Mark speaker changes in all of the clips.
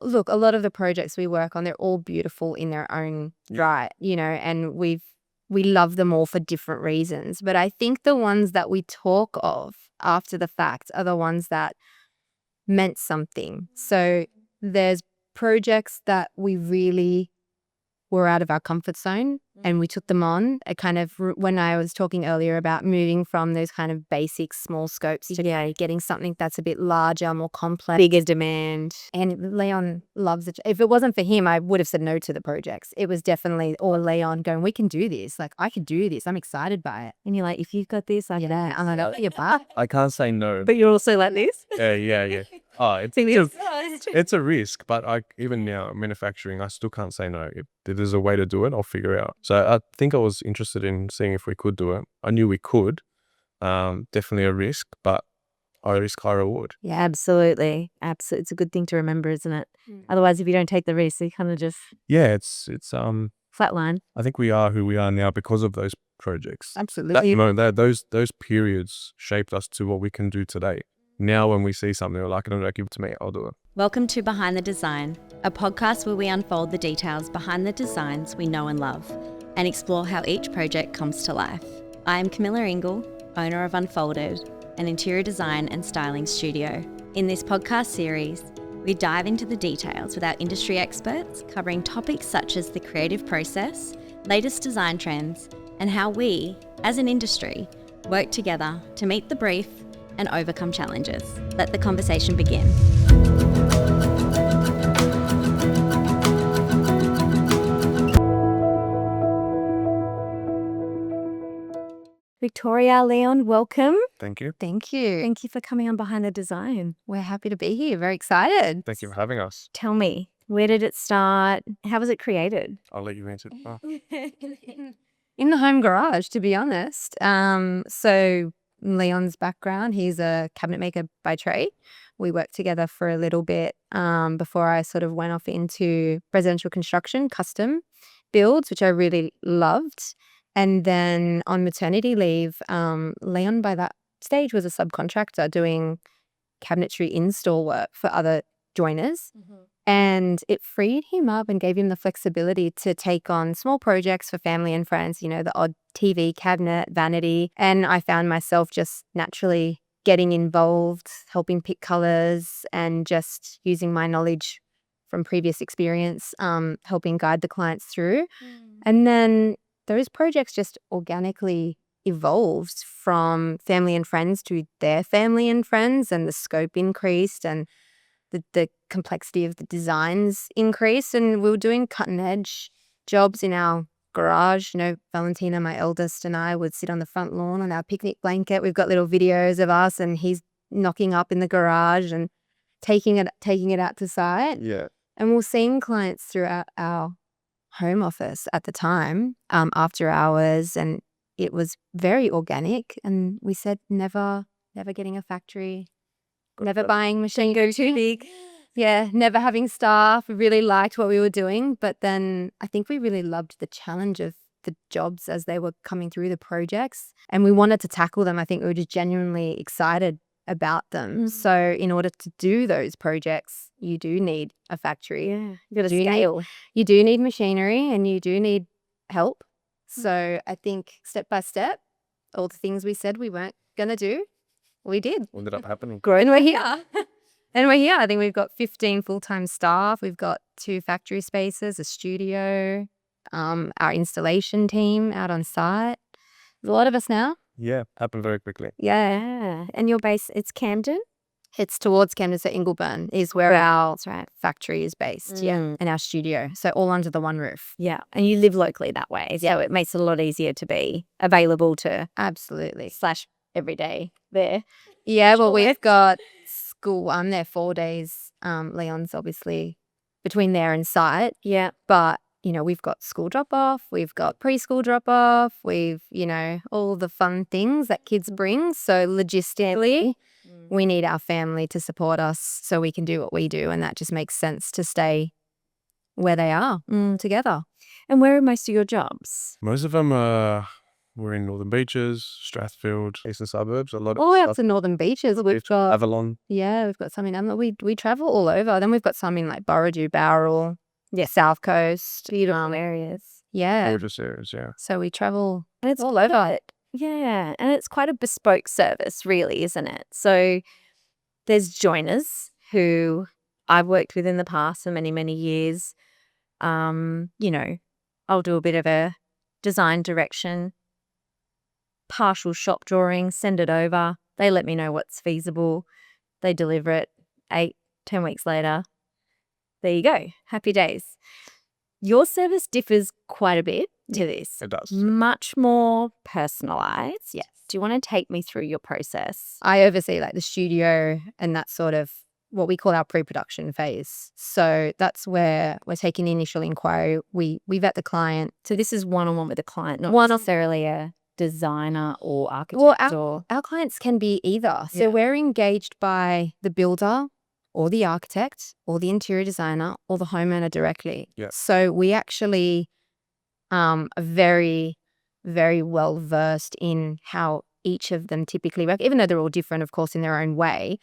Speaker 1: look, a lot of the projects we work on, they're all beautiful in their own right, and we love them all for different reasons. But I think the ones that we talk of after the fact are the ones that meant something. So there's projects that we really were out of our comfort zone and we took them on. It kind of, when I was talking earlier about moving from those kind of basic small scopes to getting something that's a bit larger, more complex, bigger demand. And Leon loves it. If it wasn't for him, I would have said no to the projects. It was definitely, or Leon going, we can do this. Like, I could do this. I'm excited by it. And you're like, if you've got this, I'm like, oh, you're back.
Speaker 2: I can't say no.
Speaker 3: But you're also like this?
Speaker 2: Yeah. Oh, it's a risk, but even now manufacturing, I still can't say no. If there's a way to do it, I'll figure it out. So I think I was interested in seeing if we could do it. I knew we could. Definitely a risk, but high risk, high reward.
Speaker 3: Yeah, absolutely. It's a good thing to remember, isn't it? Otherwise, if you don't take the risk, you kind of just
Speaker 2: it's
Speaker 3: flatline.
Speaker 2: I think we are who we are now because of those projects.
Speaker 1: Absolutely.
Speaker 2: Those periods shaped us to what we can do today. Now when we see something, we're like, no, give it to me, I'll do it.
Speaker 4: Welcome to Behind the Design, a podcast where we unfold the details behind the designs we know and love and explore how each project comes to life. I am Camilla Ingle, owner of Unfolded, an interior design and styling studio. In this podcast series, we dive into the details with our industry experts, covering topics such as the creative process, latest design trends, and how we, as an industry, work together to meet the brief and overcome challenges. Let the conversation begin.
Speaker 3: Victoria, Leon, welcome.
Speaker 2: Thank you.
Speaker 1: Thank you.
Speaker 3: Thank you for coming on Behind the Design.
Speaker 1: We're happy to be here. Very excited.
Speaker 2: Thank you for having us.
Speaker 3: Tell me, where did it start? How was it created?
Speaker 2: I'll let you answer.
Speaker 1: In the home garage, to be honest. So Leon's background, he's a cabinet maker by trade. We worked together for a little bit before I sort of went off into residential construction, custom builds, which I really loved. And then on maternity leave, Leon by that stage was a subcontractor doing cabinetry install work for other joiners. And it freed him up and gave him the flexibility to take on small projects for family and friends, the odd TV cabinet, vanity. And I found myself just naturally getting involved, helping pick colors and just using my knowledge from previous experience, helping guide the clients through. And then those projects just organically evolved from family and friends to their family and friends, and the scope increased and the complexity of the designs increased, and we were doing cutting edge jobs in our garage. Valentina, my eldest, and I would sit on the front lawn on our picnic blanket. We've got little videos of us and he's knocking up in the garage and taking it out to site.
Speaker 2: Yeah.
Speaker 1: And we're seeing clients throughout our home office at the time, after hours, and it was very organic. And we said never getting a factory. Never buying machine go too big. Yeah, never having staff. We really liked what we were doing, but then I think we really loved the challenge of the jobs as they were coming through the projects, and we wanted to tackle them. I think we were just genuinely excited about them. So in order to do those projects, you do need a factory.
Speaker 3: Yeah, you got to scale.
Speaker 1: You do need machinery and you do need help. So I think step by step, all the things we said we weren't going to do, we did.
Speaker 2: What ended up happening?
Speaker 1: And we're here. I think we've got 15 full-time staff. We've got 2 factory spaces, a studio, our installation team out on site. There's a lot of us now.
Speaker 2: Yeah, happened very quickly.
Speaker 3: Yeah. And your base, it's Camden?
Speaker 1: It's towards Camden, so Ingleburn is where our factory is based. Yeah, and our studio. So all under the one roof.
Speaker 3: Yeah. And you live locally that way. So it makes it a lot easier to be available to
Speaker 1: absolutely
Speaker 3: / every day there.
Speaker 1: Yeah, well, we've got school. I'm there 4 days. Leon's obviously between there and site.
Speaker 3: Yeah.
Speaker 1: But, we've got school drop-off. We've got preschool drop-off. We've, all the fun things that kids bring. So logistically, we need our family to support us so we can do what we do. And that just makes sense to stay where they are together.
Speaker 3: And where are most of your jobs?
Speaker 2: Most of them are We're in Northern Beaches, Strathfield, eastern suburbs. A lot of
Speaker 1: All the way up
Speaker 2: stuff.
Speaker 1: to Northern Beaches. We've got
Speaker 2: Avalon.
Speaker 1: we've got some in Adelaide. We travel all over. Then we've got some in like Burrajoo, Bowral, South Coast.
Speaker 3: Beautiful areas.
Speaker 1: Yeah.
Speaker 2: Gorgeous areas, yeah.
Speaker 1: So we travel
Speaker 3: And it's
Speaker 1: all over it.
Speaker 3: Yeah, and it's quite a bespoke service, really, isn't it? So there's joiners who I've worked with in the past for many, many years. You know, I'll do a bit of a design direction, partial shop drawing, send it over. They let me know what's feasible. They deliver it 8-10 weeks later. There you go. Happy days. Your service differs quite a bit to this.
Speaker 2: It does.
Speaker 3: Much more personalized.
Speaker 1: Yes.
Speaker 3: Do you want to take me through your process?
Speaker 1: I oversee like the studio and that sort of what we call our pre-production phase. So that's where we're taking the initial inquiry. We vet the client.
Speaker 3: So this is one-on-one with the client, not
Speaker 1: One-on-
Speaker 3: necessarily a designer or architect
Speaker 1: Well,
Speaker 3: or...
Speaker 1: Our clients can be either. So
Speaker 3: Yeah.
Speaker 1: we're engaged by the builder or the architect or the interior designer or the homeowner directly.
Speaker 2: Yeah.
Speaker 1: So we actually are very, very well versed in how each of them typically work, even though they're all different, of course, in their own way.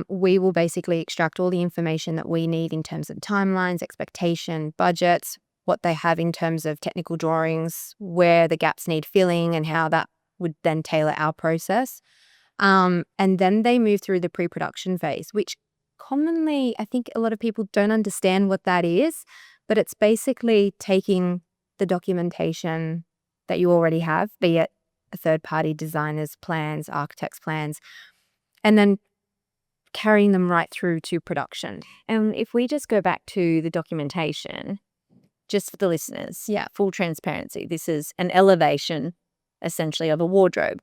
Speaker 1: We will basically extract all the information that we need in terms of timelines, expectation, budgets, what they have in terms of technical drawings, where the gaps need filling and how that would then tailor our process. And then they move through the pre-production phase, which commonly I think a lot of people don't understand what that is, but it's basically taking the documentation that you already have, be it a third-party designer's plans, architect's plans, and then carrying them right through to production.
Speaker 3: And if we just go back to the documentation, just for the listeners, full transparency, this is an elevation, essentially, of a wardrobe,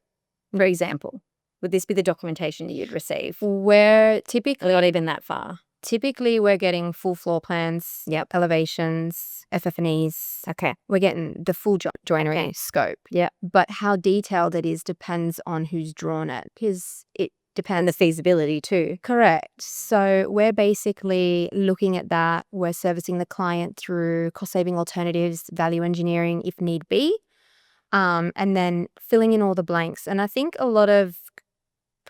Speaker 3: for example. Would this be the documentation that you'd receive?
Speaker 1: We're typically
Speaker 3: Not even that far.
Speaker 1: we're getting full floor plans, elevations, FF&Es.
Speaker 3: Okay.
Speaker 1: We're getting the full joinery scope.
Speaker 3: Yep.
Speaker 1: But how detailed it is depends on who's drawn it, because it
Speaker 3: And the feasibility too.
Speaker 1: correct. So we're basically looking at that. We're servicing the client through cost-saving alternatives, value engineering if need be, and then filling in all the blanks. And I think a lot of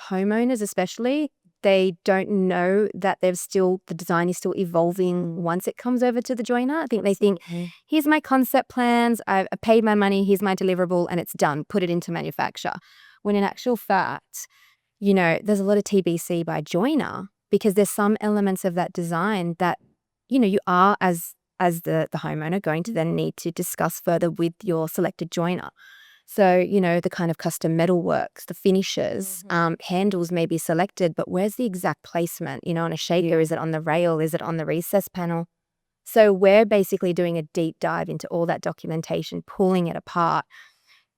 Speaker 1: homeowners especially, they don't know that the design is still evolving once it comes over to the joiner. I think they think, here's my concept plans, I paid my money, here's my deliverable, and it's done. Put it into manufacture. When in actual fact, you know, there's a lot of TBC by joiner because there's some elements of that design that, you know, you are as the homeowner going to then need to discuss further with your selected joiner. So, you know, the kind of custom metalworks, the finishes, handles may be selected, but where's the exact placement? You know, on a shaker, is it on the rail? Is it on the recess panel? So we're basically doing a deep dive into all that documentation, pulling it apart,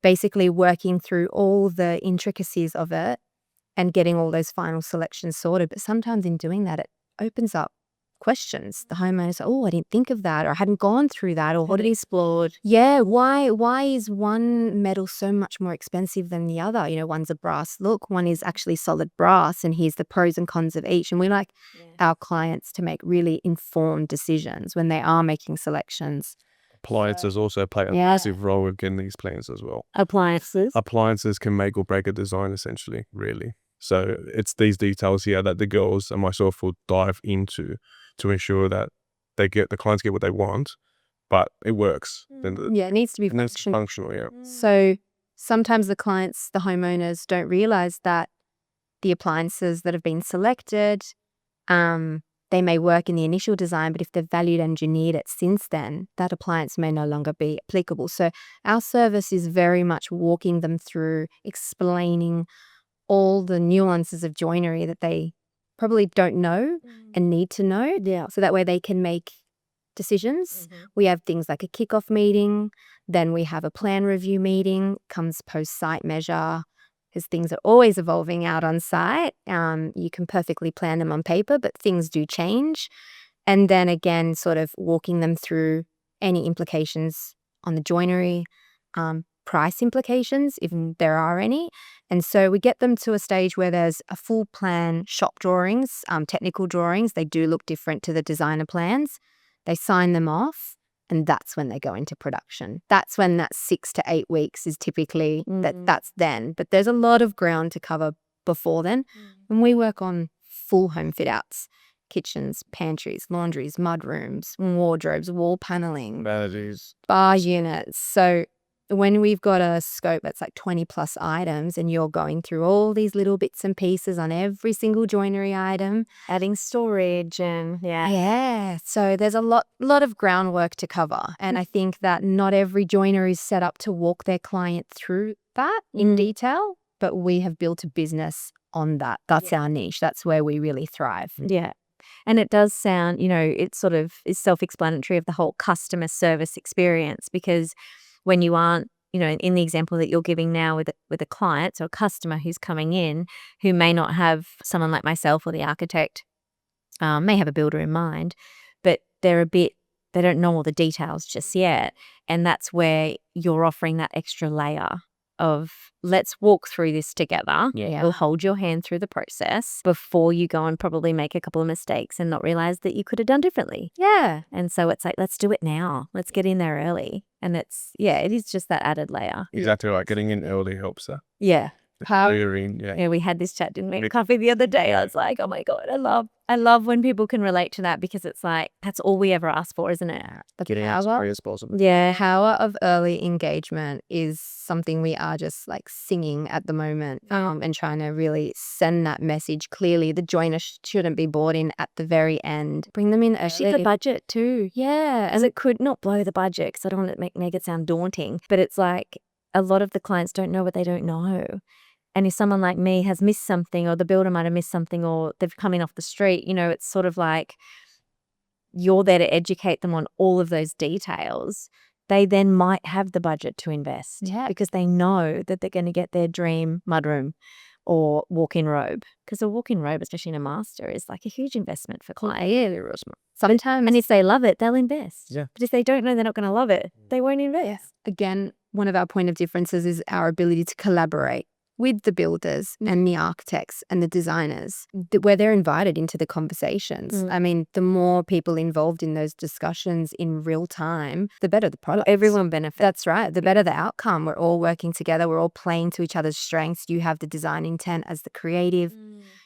Speaker 1: basically working through all the intricacies of it and getting all those final selections sorted. But sometimes in doing that, it opens up questions. The homeowner says, oh, I didn't think of that, or I hadn't gone through that, or
Speaker 3: What it explored.
Speaker 1: why is one metal so much more expensive than the other? You know, one's a brass look, one is actually solid brass, and here's the pros and cons of each. And we like our clients to make really informed decisions when they are making selections.
Speaker 2: Appliances also play a massive role with getting these plans as well.
Speaker 3: Appliances.
Speaker 2: Appliances can make or break a design, essentially, really. So it's these details here that the girls and myself will dive into to ensure that the clients get what they want, but it works.
Speaker 1: It needs to be
Speaker 2: And it's functional, yeah.
Speaker 1: So sometimes the clients, the homeowners, don't realize that the appliances that have been selected, they may work in the initial design, but if they've valued engineered it since then, that appliance may no longer be applicable. So our service is very much walking them through, explaining all the nuances of joinery that they probably don't know and need to know. So that way they can make decisions. We have things like a kickoff meeting, then we have a plan review meeting, comes post-site measure, because things are always evolving out on site. You can perfectly plan them on paper, but things do change. And then again, sort of walking them through any implications on the joinery, price implications, if there are any. And so we get them to a stage where there's a full plan shop drawings, technical drawings. They do look different to the designer plans. They sign them off, and that's when they go into production. That's when that 6 to 8 weeks is typically that's then. But there's a lot of ground to cover before then. And we work on full home fit outs, kitchens, pantries, laundries, mud rooms, wardrobes, wall paneling,
Speaker 2: Vanities.
Speaker 1: bar units. So when we've got a scope that's like 20 plus items and you're going through all these little bits and pieces on every single joinery item,
Speaker 3: Adding storage and
Speaker 1: so there's a lot of groundwork to cover. And I think that not every joinery is set up to walk their client through that in detail, but we have built a business on that. That's our niche. That's where we really thrive.
Speaker 3: Yeah. And it does sound, it sort of is self-explanatory of the whole customer service experience, because when you aren't, in the example that you're giving now with a client, so a customer who's coming in who may not have someone like myself or the architect, may have a builder in mind, but they don't know all the details just yet. And that's where you're offering that extra layer of, let's walk through this together.
Speaker 1: Yeah.
Speaker 3: We'll hold your hand through the process before you go and probably make a couple of mistakes and not realize that you could have done differently.
Speaker 1: Yeah.
Speaker 3: And so it's like, let's do it now. Let's get in there early. And it is just that added layer.
Speaker 2: Exactly right. Getting in early helps that.
Speaker 3: Yeah.
Speaker 2: Yeah.
Speaker 3: We had this chat, didn't we? Coffee the other day. I was like, oh my God, I love when people can relate to that, because it's like, that's all we ever ask for, isn't it?
Speaker 1: The
Speaker 2: Getting as
Speaker 1: power,
Speaker 2: free as possible.
Speaker 1: the power of early engagement is something we are just like singing at the moment, and trying to really send that message clearly. The joiner shouldn't be brought in at the very end. Bring them in
Speaker 3: Shift
Speaker 1: early.
Speaker 3: the budget too.
Speaker 1: Yeah.
Speaker 3: As it could not blow the budget, because I don't want to make it sound daunting, but it's like a lot of the clients don't know what they don't know. And if someone like me has missed something, or the builder might have missed something, or they've come in off the street, it's sort of like you're there to educate them on all of those details. They then might have the budget to invest, because they know that they're going to get their dream mudroom or walk-in robe. Because a walk-in robe, especially in a master, is like a huge investment for clients.
Speaker 1: Sometimes,
Speaker 3: And if they love it, they'll invest.
Speaker 2: Yeah.
Speaker 3: But if they don't know they're not going to love it, they won't invest.
Speaker 1: again, one of our point of differences is our ability to collaborate with the builders and the architects and the designers, where they're invited into the conversations. I mean, the more people involved in those discussions in real time, the better the product.
Speaker 3: Everyone benefits.
Speaker 1: That's right. The better the outcome. We're all working together. We're all playing to each other's strengths. You have the design intent as the creative.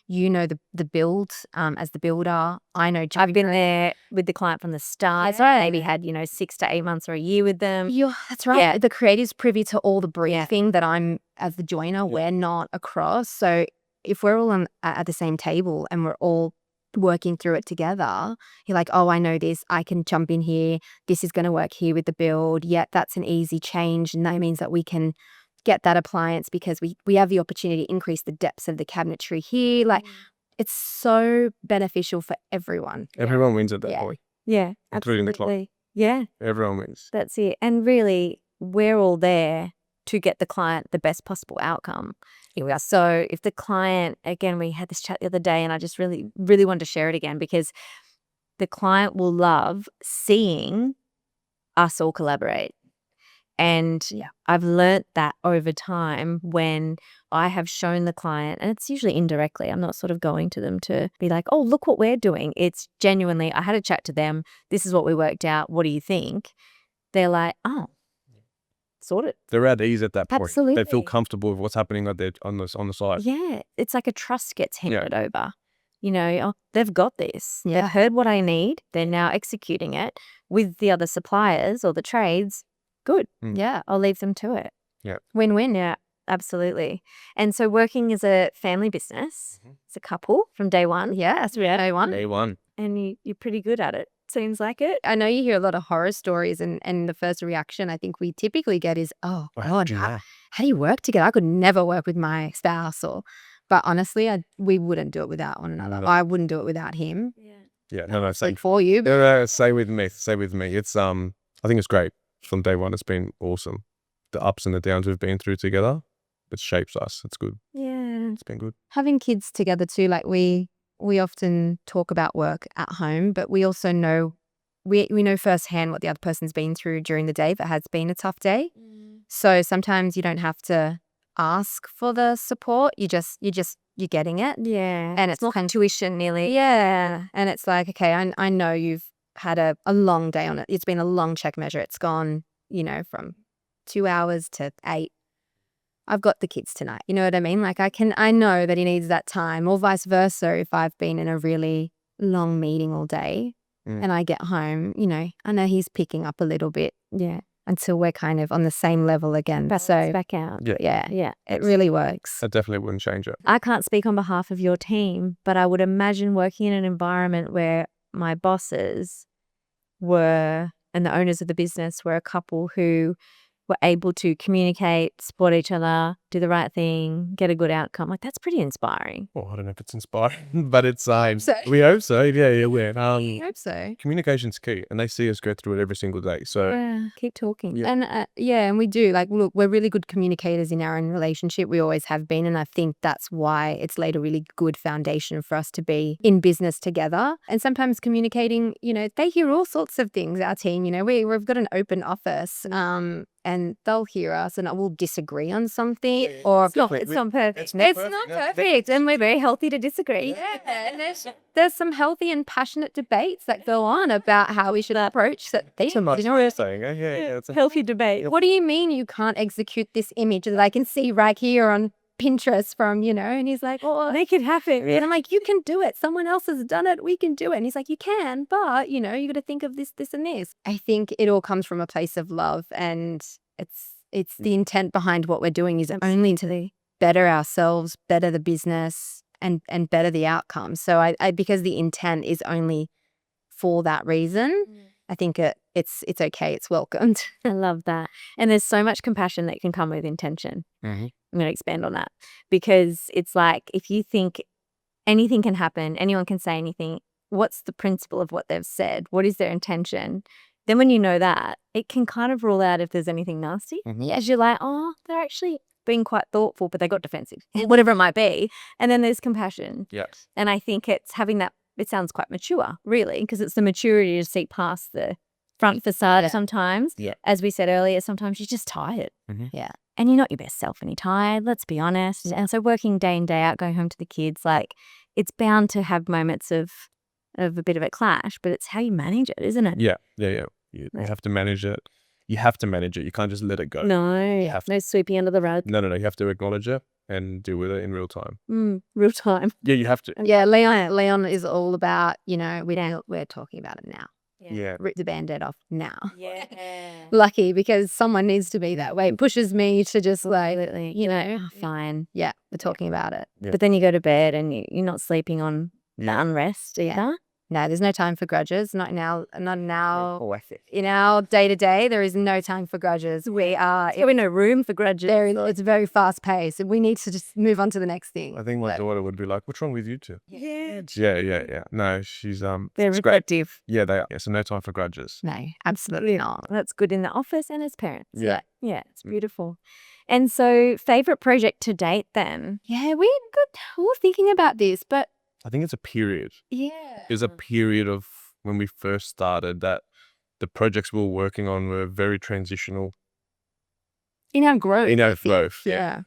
Speaker 1: You know the build as the builder. I know.
Speaker 3: I've been there with the client from the start.
Speaker 1: That's right.
Speaker 3: Maybe had 6 to 8 months or a year with them.
Speaker 1: That's right.
Speaker 3: Yeah.
Speaker 1: The creative's privy to all the briefing that I'm, as the joiner, we're not across. So if we're all at the same table and we're all working through it together, you're like, oh, I know this. I can jump in here. This is going to work here with the build. Yeah, that's an easy change. And that means that we can get that appliance because we have the opportunity to increase the depths of the cabinetry here. Like, it's so beneficial for everyone.
Speaker 2: Everyone wins at that point,
Speaker 3: Yeah,
Speaker 2: including the
Speaker 3: absolutely.
Speaker 2: client.
Speaker 3: Yeah,
Speaker 2: Everyone wins.
Speaker 3: that's it. And really, we're all there to get the client the best possible outcome. Here we are. So if the client, again, we had this chat the other day, and I just really, really wanted to share it again, because the client will love seeing us all collaborate. And I've learnt that over time when I have shown the client, and it's usually indirectly, I'm not sort of going to them to be like, oh, look what we're doing. It's genuinely, I had a chat to them. This is what we worked out. What do you think? They're like, oh, sorted.
Speaker 2: They're at ease at that point. They
Speaker 3: Absolutely.
Speaker 2: feel comfortable with what's happening on the side.
Speaker 3: Yeah. It's like a trust gets handed over. Oh, they've got this.
Speaker 1: Yeah.
Speaker 3: They've heard what I need. They're now executing it with the other suppliers or the trades. Good.
Speaker 1: Yeah.
Speaker 3: I'll leave them to it.
Speaker 2: Yeah.
Speaker 1: Win-win.
Speaker 3: Yeah, absolutely. And so working as a family business, as a couple from day one.
Speaker 1: Yes, day one.
Speaker 2: Day one.
Speaker 3: And you're pretty good at it. Seems like it.
Speaker 1: I know you hear a lot of horror stories, and the first reaction I think we typically get is, oh, God, how do you work together? I could never work with my spouse. But honestly, we wouldn't do it without one another. I wouldn't do it without him.
Speaker 2: Yeah. No. Say
Speaker 1: For you.
Speaker 2: Say with me. It's I think it's great. From day one, it's been awesome. The ups and the downs we've been through together, it shapes us. It's good.
Speaker 3: Yeah.
Speaker 2: It's been good.
Speaker 1: Having kids together too, like we often talk about work at home, but we also know, we know firsthand what the other person's been through during the day if it has been a tough day. So sometimes you don't have to ask for the support. You're getting it.
Speaker 3: Yeah.
Speaker 1: And it's
Speaker 3: not
Speaker 1: kind of
Speaker 3: tuition nearly.
Speaker 1: Yeah. And it's like, okay, I know you've had a long day on it. It's been a long check measure. It's gone, from 2 hours to 8. I've got the kids tonight. You know what I mean? Like I know that he needs that time, or vice versa. If I've been in a really long meeting all day and I get home, I know he's picking up a little bit. Yeah. Until we're kind of on the same level again. So
Speaker 3: back out.
Speaker 1: Yeah. It really works.
Speaker 2: That definitely wouldn't change it.
Speaker 3: I can't speak on behalf of your team, but I would imagine working in an environment where my bosses were, and the owners of the business were a couple who were able to communicate, support each other, do the right thing, get a good outcome. Like, that's pretty inspiring.
Speaker 2: Well, I don't know if it's inspiring, but it's
Speaker 1: So-
Speaker 2: we hope so. Yeah.
Speaker 1: I hope so.
Speaker 2: Communication's key, and they see us go through it every single day. So
Speaker 3: Yeah, keep talking.
Speaker 2: Yeah.
Speaker 1: And and we do. Like, look, we're really good communicators in our own relationship. We always have been. And I think that's why it's laid a really good foundation for us to be in business together. And sometimes communicating, they hear all sorts of things, our team. We've got an open office. And they'll hear us and we'll disagree on something. Or
Speaker 3: It's not perfect.
Speaker 1: It's not perfect.
Speaker 3: And we're very healthy to disagree.
Speaker 1: Yeah, and there's some healthy and passionate debates that go on about how we should approach that thing.
Speaker 2: so much. You know what I'm saying? Yeah. It's
Speaker 3: Healthy debate.
Speaker 1: What do you mean you can't execute this image that I can see right here on Pinterest from, and he's like, oh,
Speaker 3: Make it happen.
Speaker 1: and I'm like, you can do it. Someone else has done it. We can do it. And he's like, you can, but you got to think of this, this, and this. I think it all comes from a place of love, and it's the intent behind what we're doing is only to better ourselves, better the business, and better the outcome. So I because the intent is only for that reason, I think it's okay. It's welcomed.
Speaker 3: I love that. And there's so much compassion that can come with intention.
Speaker 2: Mhm.
Speaker 3: I'm going to expand on that because it's like if you think anything can happen, anyone can say anything, what's the principle of what they've said? What is their intention? Then when you know that, it can kind of rule out if there's anything nasty. As you're like, oh, they're actually being quite thoughtful, but they got defensive, whatever it might be. And then there's compassion.
Speaker 2: Yes.
Speaker 3: And I think it's having that, it sounds quite mature, really, because it's the maturity to see past the front facade sometimes.
Speaker 2: Yeah.
Speaker 3: As we said earlier, sometimes you're just tired.
Speaker 2: Mhm.
Speaker 1: Yeah.
Speaker 3: And you're not your best self when you're tired, let's be honest. And so working day in, day out, going home to the kids, like it's bound to have moments of a bit of a clash, but it's how you manage it, isn't it?
Speaker 2: Yeah. You have to manage it. You have to manage it. You can't just let it go.
Speaker 3: No,
Speaker 2: have
Speaker 3: no sweeping under the rug.
Speaker 2: No. You have to acknowledge it and deal with it in real time.
Speaker 3: Real time.
Speaker 2: Yeah, you have to.
Speaker 1: Yeah, Leon is all about, we're talking about it now.
Speaker 2: Yeah.
Speaker 1: Rip the Band-Aid off now.
Speaker 3: Yeah.
Speaker 1: Lucky, because someone needs to be that way. It pushes me to just like,
Speaker 3: Fine.
Speaker 1: yeah, we're talking about it.
Speaker 2: Yeah.
Speaker 3: But then you go to bed and you're not sleeping on the unrest either.
Speaker 1: No, there's no time for grudges. Not now. In our day-to-day, there is no time for grudges.
Speaker 3: There's no room for grudges.
Speaker 1: It's very fast-paced. We need to just move on to the next thing.
Speaker 2: I think my daughter would be like, "What's wrong with you two?"
Speaker 3: Yeah.
Speaker 2: Yeah. No, she's
Speaker 3: They're
Speaker 2: it's great.
Speaker 3: respective.
Speaker 2: Yeah, they are. Yeah, so no time for grudges.
Speaker 1: No, absolutely not.
Speaker 3: That's good in the office and as parents.
Speaker 2: Yeah.
Speaker 3: Yeah, it's beautiful. And so, favorite project to date then?
Speaker 1: Yeah, we were thinking about this, but
Speaker 2: I think it's a period.
Speaker 1: yeah.
Speaker 2: It was a period of when we first started that the projects we were working on were very transitional
Speaker 1: In our growth.
Speaker 2: in
Speaker 1: I
Speaker 2: our
Speaker 1: think.
Speaker 2: growth.
Speaker 1: Yeah.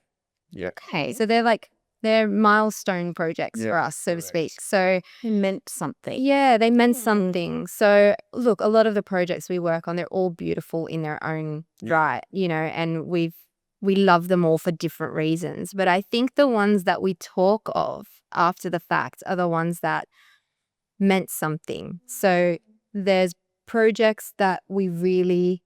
Speaker 2: Yeah.
Speaker 1: Okay, so they're milestone projects for us, so to speak. So
Speaker 3: It meant something.
Speaker 1: yeah, they meant something. So look, a lot of the projects we work on, they're all beautiful in their own right, and we love them all for different reasons. But I think the ones that we talk of after the fact are the ones that meant something. So there's projects that we really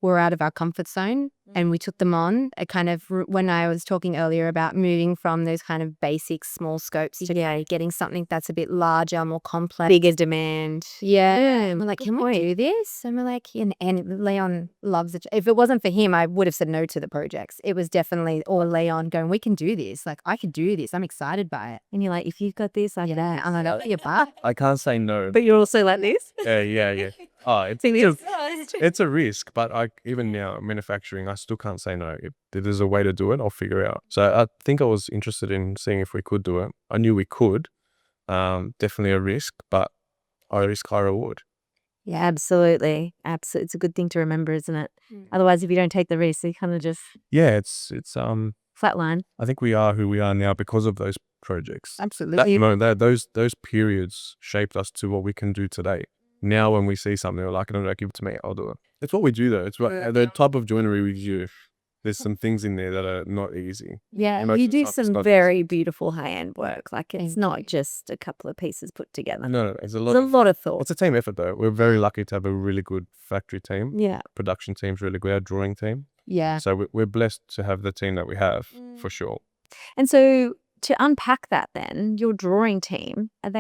Speaker 1: were out of our comfort zone and we took them on. It kind of, when I was talking earlier about moving from those kind of basic small scopes to getting something that's a bit larger, more complex.
Speaker 3: Bigger demand.
Speaker 1: Yeah. And we're like, can we do this? And we're like, and Leon loves it. If it wasn't for him, I would have said no to the projects. It was definitely all Leon going, we can do this. Like, I could do this. I'm excited by it.
Speaker 3: And you're like, if you've got this, I can.
Speaker 1: Yeah. I'm like, oh, you're back.
Speaker 2: I can't say no.
Speaker 3: But you're also like this.
Speaker 2: Yeah. Oh, it's a risk, but even now manufacturing, I still can't say no. If there's a way to do it, I'll figure it out. So I think I was interested in seeing if we could do it. I knew we could. Definitely a risk, but high risk, high reward.
Speaker 3: Yeah, absolutely. Absolutely. It's a good thing to remember, isn't it? Otherwise, if you don't take the risk, you kind of just
Speaker 2: Yeah, it's
Speaker 3: flatline.
Speaker 2: I think we are who we are now because of those projects.
Speaker 1: Absolutely.
Speaker 2: Those periods shaped us to what we can do today. Now when we see something, we're like, I don't know, give it to me, I'll do it. It's what we do though. It's what the type of joinery we do. There's some things in there that are not easy.
Speaker 3: Yeah,
Speaker 2: Most
Speaker 3: you
Speaker 2: of the
Speaker 3: do
Speaker 2: time it's
Speaker 3: some
Speaker 2: not
Speaker 3: very beautiful high-end work. Like it's not just a couple of pieces put together.
Speaker 2: No, it's a lot.
Speaker 3: There's a lot of thought.
Speaker 2: It's a team effort though. We're very lucky to have a really good factory team.
Speaker 3: Yeah.
Speaker 2: Production team's really good. Our drawing team.
Speaker 1: Yeah.
Speaker 2: So we're blessed to have the team that we have for sure.
Speaker 3: And so to unpack that then, your drawing team, would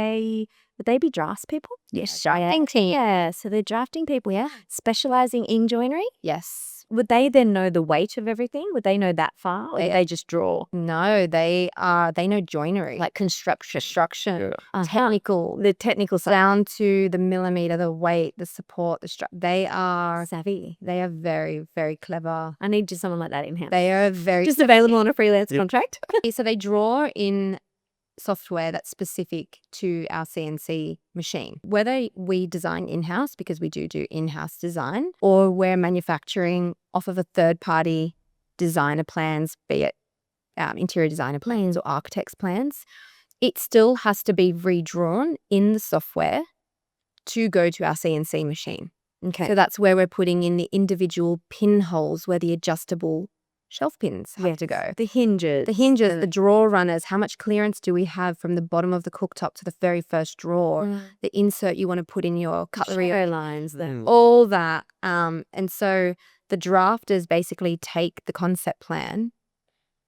Speaker 3: they be draftspeople?
Speaker 1: Yes. Drafting team.
Speaker 3: Yeah, so they're drafting people,
Speaker 1: Yeah.
Speaker 3: specializing in joinery.
Speaker 1: Yes.
Speaker 3: Would they then know the weight of everything? Would they know that far? Or do they just draw?
Speaker 1: No, they know joinery,
Speaker 3: Like construction.
Speaker 1: technical,
Speaker 3: The technical side.
Speaker 1: down to the millimeter, the weight, the support, the They are
Speaker 3: Savvy.
Speaker 1: very, very clever.
Speaker 3: I need just someone like that in house.
Speaker 1: They are very
Speaker 3: Just available on a freelance contract.
Speaker 1: So they draw in software that's specific to our CNC machine. Whether we design in-house, because we do in-house design, or we're manufacturing off of a third-party designer plans, be it interior designer plans or architect's plans, it still has to be redrawn in the software to go to our CNC machine.
Speaker 3: Okay.
Speaker 1: So that's where we're putting in the individual pinholes where the adjustable shelf pins have to go.
Speaker 3: The hinges.
Speaker 1: The drawer runners, how much clearance do we have from the bottom of the cooktop to the very first drawer? The insert you want to put in your cutlery.
Speaker 3: Shadow lines.
Speaker 1: All that. And so the drafters basically take the concept plan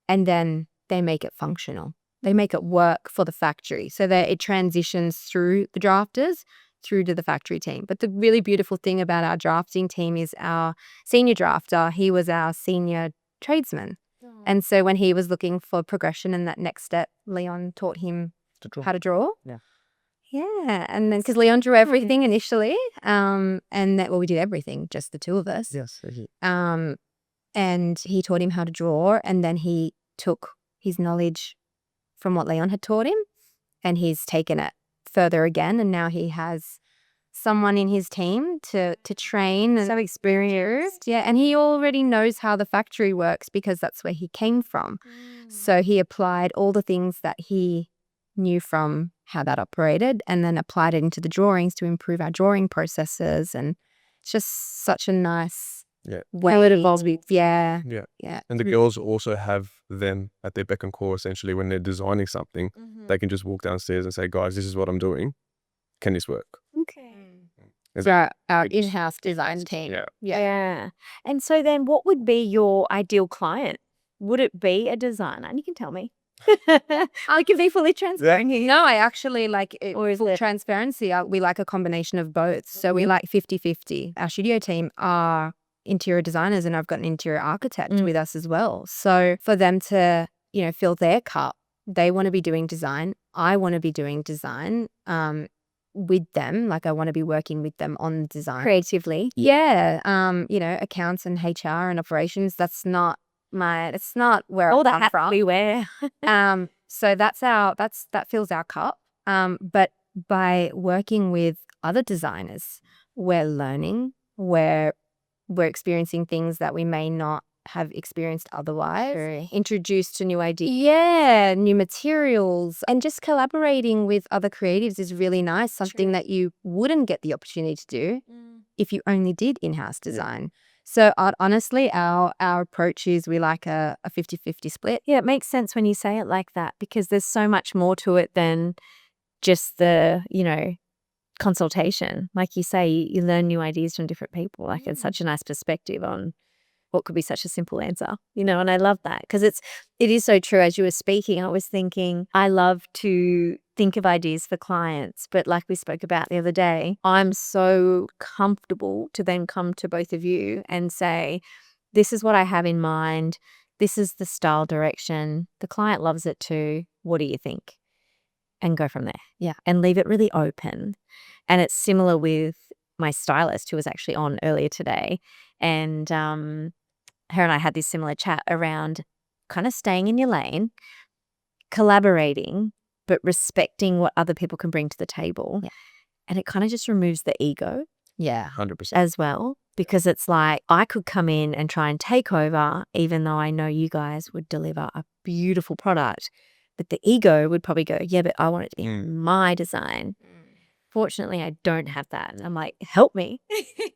Speaker 1: and then they make it functional. They make it work for the factory so that it transitions through the drafters through to the factory team. But the really beautiful thing about our drafting team is our senior drafter, he was our senior tradesman. And so when he was looking for progression in that next step, Leon taught him how to draw. Yeah. And then because Leon drew everything initially, and that, well, we did everything, just the two of us.
Speaker 2: Yes.
Speaker 1: And he taught him how to draw, and then he took his knowledge from what Leon had taught him and he's taken it further again, and now he has someone in his team to train. And
Speaker 3: So experienced.
Speaker 1: yeah, and he already knows how the factory works because that's where he came from. So he applied all the things that he knew from how that operated and then applied it into the drawings to improve our drawing processes. And it's just such a nice way.
Speaker 3: How it evolves.
Speaker 1: Yeah.
Speaker 2: And the girls also have them at their beck and call essentially when they're designing something. They can just walk downstairs and say, guys, this is what I'm doing. Can this work?
Speaker 3: Okay.
Speaker 1: So our in-house design team.
Speaker 3: Yeah. And so then what would be your ideal client? Would it be a designer? And you can tell me. I can be fully transparent here.
Speaker 1: No, I actually like it,
Speaker 3: Or is
Speaker 1: full
Speaker 3: it-
Speaker 1: transparency. We like a combination of both. So we like 50-50. Our studio team are interior designers and I've got an interior architect with us as well. So for them to, fill their cup, they want to be doing design. I want to be doing design with them. Like I want to be working with them on design.
Speaker 3: Creatively.
Speaker 1: Yeah. Accounts and HR and operations, it's not where
Speaker 3: All
Speaker 1: I
Speaker 3: the
Speaker 1: come
Speaker 3: hats
Speaker 1: from.
Speaker 3: we wear.
Speaker 1: So that fills our cup. But by working with other designers, we're learning, we're experiencing things that we may not have experienced otherwise, introduced to new ideas. Yeah, new materials. And just collaborating with other creatives is really nice, something that you wouldn't get the opportunity to do if you only did in-house design. So honestly, our approach is we like a 50-50 split.
Speaker 3: Yeah, it makes sense when you say it like that because there's so much more to it than just the, consultation. Like you say, you learn new ideas from different people. Like it's such a nice perspective on what could be such a simple answer, and I love that because it is so true. As you were speaking, I was thinking I love to think of ideas for clients, but like we spoke about the other day, I'm so comfortable to then come to both of you and say, this is what I have in mind. This is the style direction. The client loves it too. What do you think? And go from there.
Speaker 1: Yeah.
Speaker 3: And leave it really open. And it's similar with my stylist who was actually on earlier today. And her and I had this similar chat around kind of staying in your lane, collaborating, but respecting what other people can bring to the table.
Speaker 1: Yeah.
Speaker 3: And it kind of just removes the ego.
Speaker 1: Yeah.
Speaker 2: 100%.
Speaker 3: As well, because it's like I could come in and try and take over, even though I know you guys would deliver a beautiful product. But the ego would probably go, yeah, but I want it to be my design. Fortunately, I don't have that. And I'm like, help me.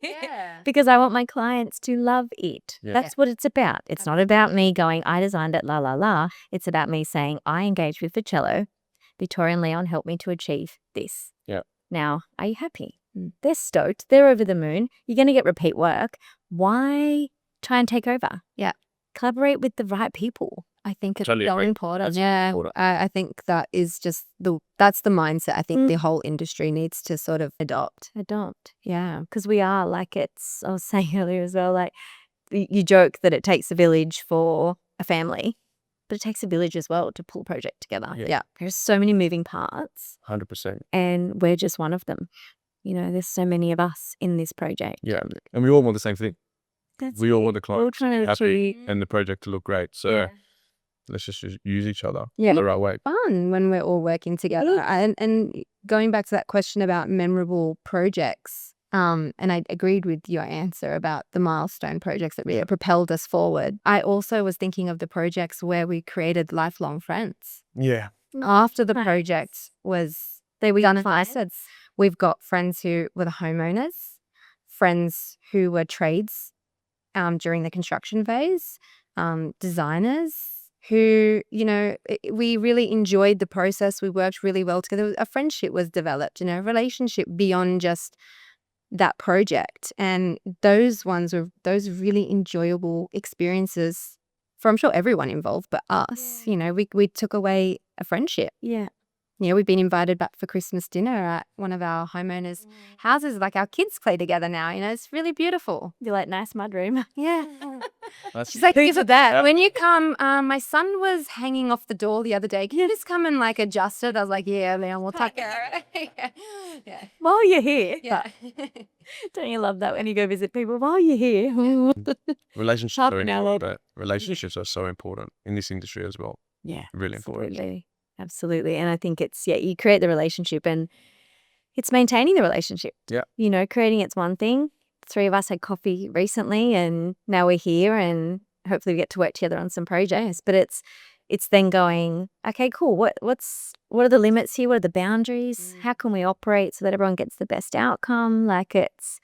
Speaker 1: Yeah.
Speaker 3: Because I want my clients to love it.
Speaker 2: Yeah.
Speaker 3: That's what it's about. It's not about me going, I designed it, la, la, la. It's about me saying, I engaged with Vicello. Victoria and Leon helped me to achieve this.
Speaker 2: Yeah.
Speaker 3: Now, are you happy? They're stoked. They're over the moon. You're going to get repeat work. Why try and take over?
Speaker 1: Yeah.
Speaker 3: Collaborate with the right people.
Speaker 1: I think it's
Speaker 2: Totally
Speaker 1: so
Speaker 2: agree.
Speaker 1: important.
Speaker 2: That's
Speaker 1: Yeah,
Speaker 2: important.
Speaker 1: I think that is just that's the mindset I think the whole industry needs to sort of adopt.
Speaker 3: Yeah. Because we are like I was saying earlier as well, like you joke that it takes a village for a family, but it takes a village as well to pull a project together.
Speaker 2: Yeah.
Speaker 3: There's so many moving parts
Speaker 2: 100%.
Speaker 3: and we're just one of them. You know, there's so many of us in this project.
Speaker 2: Yeah. And we all want the same thing.
Speaker 3: That's
Speaker 2: We all want the
Speaker 3: We're all
Speaker 2: client
Speaker 3: trying to
Speaker 2: happy
Speaker 3: achieve.
Speaker 2: and the project to look great. So let's just use each other
Speaker 1: Yeah.
Speaker 2: the right way.
Speaker 1: Fun when we're all working together. And going back to that question about memorable projects, and I agreed with your answer about the milestone projects that really propelled us forward. I also was thinking of the projects where we created lifelong friends.
Speaker 2: Yeah.
Speaker 1: After the
Speaker 3: Nice.
Speaker 1: project was
Speaker 3: They were
Speaker 1: done,
Speaker 3: clients.
Speaker 1: we've got friends who were the homeowners, friends who were trades during the construction phase, designers who, you know, we really enjoyed the process. We worked really well together. A friendship was developed, you know, a relationship beyond just that project. And those really enjoyable experiences for, I'm sure, everyone involved, but us. You know, we took away a friendship.
Speaker 3: Yeah.
Speaker 1: You know, we've been invited back for Christmas dinner at one of our homeowners' houses. Like our kids play together now. You know, it's really beautiful.
Speaker 3: You're like, nice mudroom.
Speaker 1: Yeah.
Speaker 2: That's
Speaker 1: She's like, thanks for that.
Speaker 2: Yeah.
Speaker 1: When you come, my son was hanging off the door the other day. Can you just come and like adjust it? I was like, yeah, Leon, we'll take care of it. Yeah.
Speaker 3: While you're here.
Speaker 1: Yeah.
Speaker 3: Don't you love that when you go visit people? While you're here.
Speaker 2: relationships
Speaker 3: Half
Speaker 2: are
Speaker 3: an hour.
Speaker 2: important. Relationships are so important in this industry as well.
Speaker 3: Yeah.
Speaker 2: Really important.
Speaker 3: Absolutely. And I think it's, you create the relationship and it's maintaining the relationship.
Speaker 2: Yeah.
Speaker 3: You know, creating it's one thing. Three of us had coffee recently and now we're here and hopefully we get to work together on some projects. But it's then going, okay, cool. What are the limits here? What are the boundaries? How can we operate so that everyone gets the best outcome? Like it's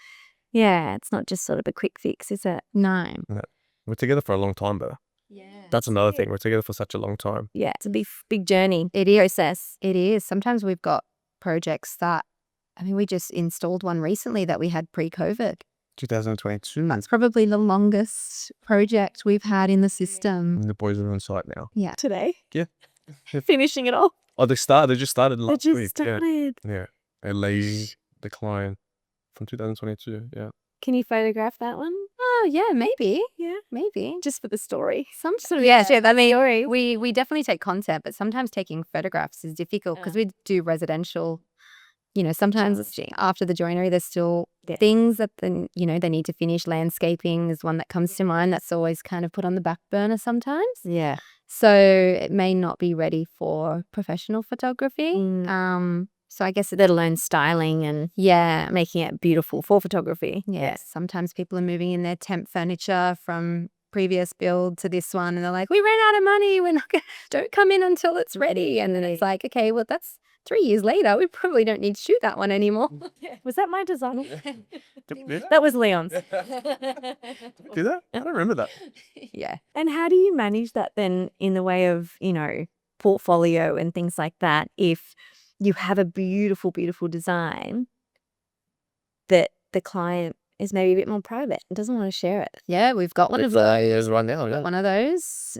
Speaker 3: not just sort of a quick fix, is it?
Speaker 1: No.
Speaker 2: We're together for a long time, though.
Speaker 1: Yeah.
Speaker 2: That's another thing. We're together for such a long time.
Speaker 3: Yeah. It's a big journey.
Speaker 1: It is.
Speaker 3: Process.
Speaker 1: It is. Sometimes we've got projects that, I mean, we just installed one recently that we had pre-COVID.
Speaker 2: 2022.
Speaker 1: That's probably the longest project we've had in the system.
Speaker 2: And the boys are on site now.
Speaker 1: Yeah.
Speaker 3: Today.
Speaker 2: Yeah.
Speaker 3: Finishing it all.
Speaker 2: Oh, they just started
Speaker 3: They
Speaker 2: last
Speaker 3: just
Speaker 2: week.
Speaker 3: started.
Speaker 2: Yeah. A lazy decline from 2022. Yeah.
Speaker 3: Can you photograph that one?
Speaker 1: Oh, yeah, maybe.
Speaker 3: Yeah.
Speaker 1: Maybe.
Speaker 3: Just for the story.
Speaker 1: Some sort of, yeah, I mean, we definitely take content, but sometimes taking photographs is difficult because we do residential. You know, sometimes after the joinery, there's still things that then, you know, they need to finish. Landscaping is one that comes to mind. That's always kind of put on the back burner sometimes.
Speaker 3: Yeah.
Speaker 1: So it may not be ready for professional photography. So I guess
Speaker 3: Let alone styling and making it beautiful for photography.
Speaker 1: Yes. Sometimes people are moving in their temp furniture from previous build to this one and they're like, we ran out of money. We're not gonna, don't come in until it's ready. And then it's like, okay, well, that's 3 years later. We probably don't need to shoot that one anymore.
Speaker 3: Was that my design?
Speaker 2: Did we do that?
Speaker 3: That was Leon's.
Speaker 2: Did we do that? I don't remember that.
Speaker 1: Yeah.
Speaker 3: And how do you manage that then in the way of, you know, portfolio and things like that if you have a beautiful, beautiful design that the client is maybe a bit more private and doesn't want to share it?
Speaker 1: Yeah, we've got one of
Speaker 2: There's one now.
Speaker 1: one of those.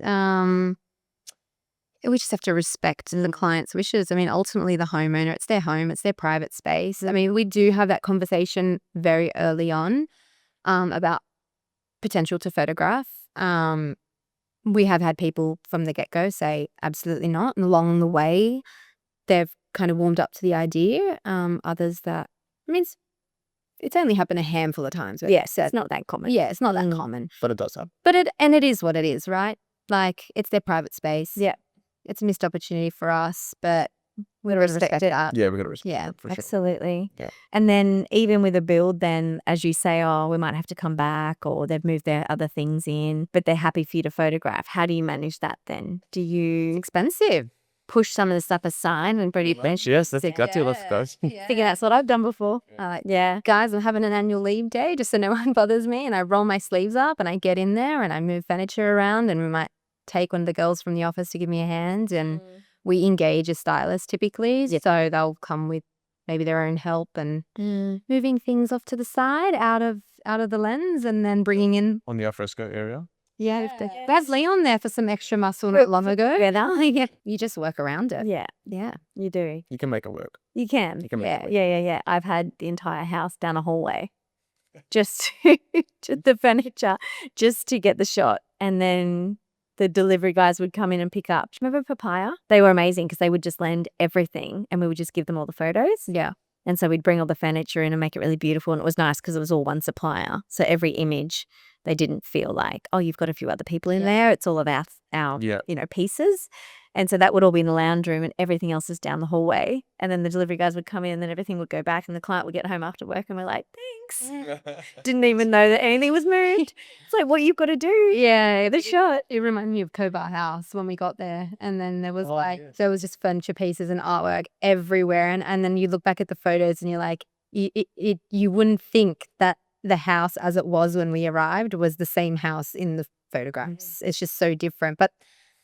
Speaker 1: We just have to respect the client's wishes. I mean, ultimately, the homeowner, it's their home, it's their private space. I mean, we do have that conversation very early on about potential to photograph. We have had people from the get-go say absolutely not. And along the way, they've kind of warmed up to the idea. Others that, I mean, it's only happened a handful of times.
Speaker 3: Yes, it's not that common.
Speaker 1: Yeah, it's not that common.
Speaker 2: But it does happen.
Speaker 1: But it is what it is, right? Like, it's their private space.
Speaker 3: Yeah.
Speaker 1: It's a missed opportunity for us, but we respect that.
Speaker 2: Yeah, we've got to respect
Speaker 1: Yeah,
Speaker 2: it for sure.
Speaker 3: Absolutely.
Speaker 2: Yeah.
Speaker 3: And then even with a build, then as you say, oh, we might have to come back or they've moved their other things in, but they're happy for you to photograph. How do you manage that then? Do you
Speaker 1: Expensive.
Speaker 3: push some of the stuff aside and bring it bench.
Speaker 2: Yes, that's it. Let's go.
Speaker 3: Figure that's what I've done before. Yeah.
Speaker 1: Guys, I'm having an annual leave day just so no one bothers me, and I roll my sleeves up and I get in there and I move furniture around, and we might take one of the girls from the office to give me a hand, and we engage a stylist typically. So they'll come with maybe their own help and moving things off to the side out of the lens, and then bringing in.
Speaker 2: On the alfresco area.
Speaker 1: Yeah, we had Leon there for some extra muscle not long ago. Yeah, you just work around it.
Speaker 3: Yeah, you do.
Speaker 2: You can make it work.
Speaker 3: You can.
Speaker 2: You can make it work.
Speaker 3: Yeah. I've had the entire house down a hallway just to the furniture just to get the shot. And then the delivery guys would come in and pick up. Do you remember Papaya? They were amazing because they would just lend everything and we would just give them all the photos.
Speaker 1: Yeah.
Speaker 3: And so we'd bring all the furniture in and make it really beautiful. And it was nice because it was all one supplier. So every image, they didn't feel like, oh, you've got a few other people in there. It's all of our pieces. And so that would all be in the lounge room and everything else is down the hallway. And then the delivery guys would come in and then everything would go back and the client would get home after work and we're like, thanks. Didn't even know that anything was moved. It's like, what you've got to do.
Speaker 1: Yeah,
Speaker 3: The shot.
Speaker 1: it reminded me of Cobar House when we got there, and then there was there was just furniture pieces and artwork everywhere, and then you look back at the photos and you're like, you wouldn't think that the house as it was when we arrived was the same house in the photographs. It's just so different, but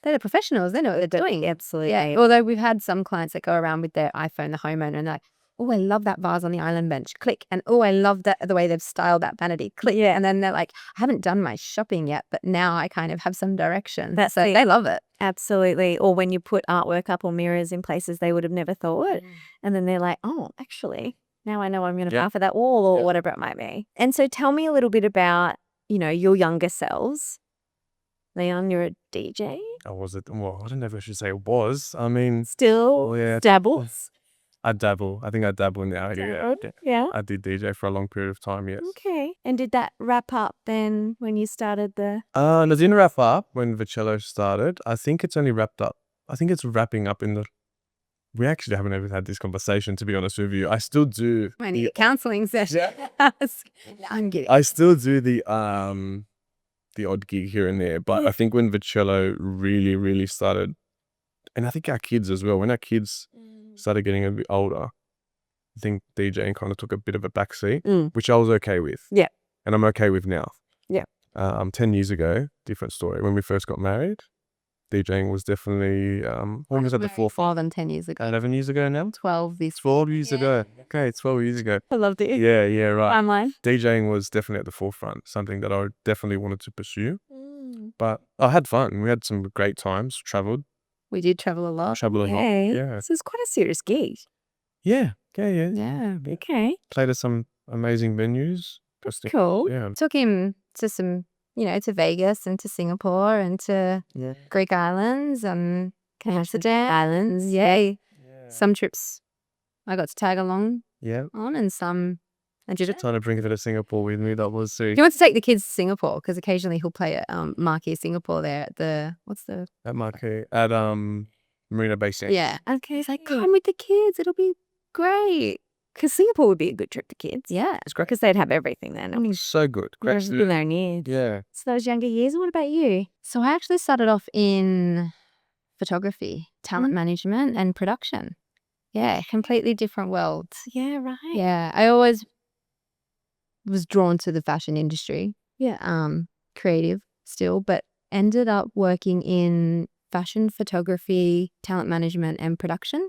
Speaker 1: they're the professionals. They know what they're doing.
Speaker 3: Absolutely.
Speaker 1: Yeah. Although we've had some clients that go around with their iPhone, the homeowner, and they're like, oh, I love that vase on the island bench. Click. And oh, I love the way they've styled that vanity. Click.
Speaker 3: Yeah.
Speaker 1: And then they're like, I haven't done my shopping yet, but now I kind of have some direction.
Speaker 3: That's
Speaker 1: so
Speaker 3: it.
Speaker 1: they love it.
Speaker 3: Absolutely. Or when you put artwork up or mirrors in places they would have never thought. And then they're like, oh, actually, now I know I'm going to pay for that wall or whatever it might be. And so tell me a little bit about, your younger selves. Leon, you're a DJ?
Speaker 2: Oh, was it? Well, I don't know if I should say it was. I mean,
Speaker 3: Still dabbles?
Speaker 2: I dabble. I think I dabble now.
Speaker 3: Yeah.
Speaker 2: I did DJ for a long period of time, yes.
Speaker 3: Okay. And did that wrap up then when you started the...
Speaker 2: No, it didn't wrap up when Vicello started. I think it's only wrapped up. I think it's wrapping up in the... We actually haven't ever had this conversation, to be honest with you. I still do...
Speaker 1: I need a counseling session. No, I'm kidding.
Speaker 2: I still do the odd gig here and there, but I think when Vicello really, really started, and I think our kids as well, when our kids started getting a bit older, I think DJing kind of took a bit of a backseat, which I was okay with.
Speaker 3: Yeah.
Speaker 2: And I'm okay with now.
Speaker 3: Yeah.
Speaker 2: 10 years ago, different story. When we first got married, DJing was definitely almost at the forefront.
Speaker 1: More than 10 years ago.
Speaker 2: 11 years ago now?
Speaker 1: 12 this
Speaker 2: 12 years ago. Okay, 12 years ago.
Speaker 3: I loved it.
Speaker 2: Yeah, right.
Speaker 3: Timeline.
Speaker 2: DJing was definitely at the forefront, something that I definitely wanted to pursue. But I had fun. We had some great times, travelled.
Speaker 1: We did travel a lot.
Speaker 3: Okay.
Speaker 2: Yeah.
Speaker 3: So it's quite a serious gig.
Speaker 2: Yeah.
Speaker 1: Yeah.
Speaker 3: Okay.
Speaker 2: Played at some amazing venues.
Speaker 3: Cool.
Speaker 2: Yeah.
Speaker 1: Took him to some, to Vegas and to Singapore and to Greek islands and Amsterdam islands. Yeah. Some trips I got to tag along on, and some I didn't.
Speaker 2: Trying to bring it to Singapore with me, that was
Speaker 1: He wants to take the kids to Singapore because occasionally he'll play at Marquee Singapore there at the
Speaker 2: at Marquee at Marina Bay Sands.
Speaker 1: Yeah. Okay. He's like, come with the kids. It'll be great.
Speaker 3: Because Singapore would be a good trip for kids.
Speaker 1: Yeah.
Speaker 3: It's great because they'd have everything then.
Speaker 2: I mean, so good. Great.
Speaker 3: In their needs.
Speaker 2: Yeah.
Speaker 3: So those younger years, what about you?
Speaker 1: So I actually started off in photography, talent management and production. Yeah, completely different worlds.
Speaker 3: Yeah, right.
Speaker 1: Yeah, I always was drawn to the fashion industry. Yeah, creative still, but ended up working in fashion photography, talent management and production.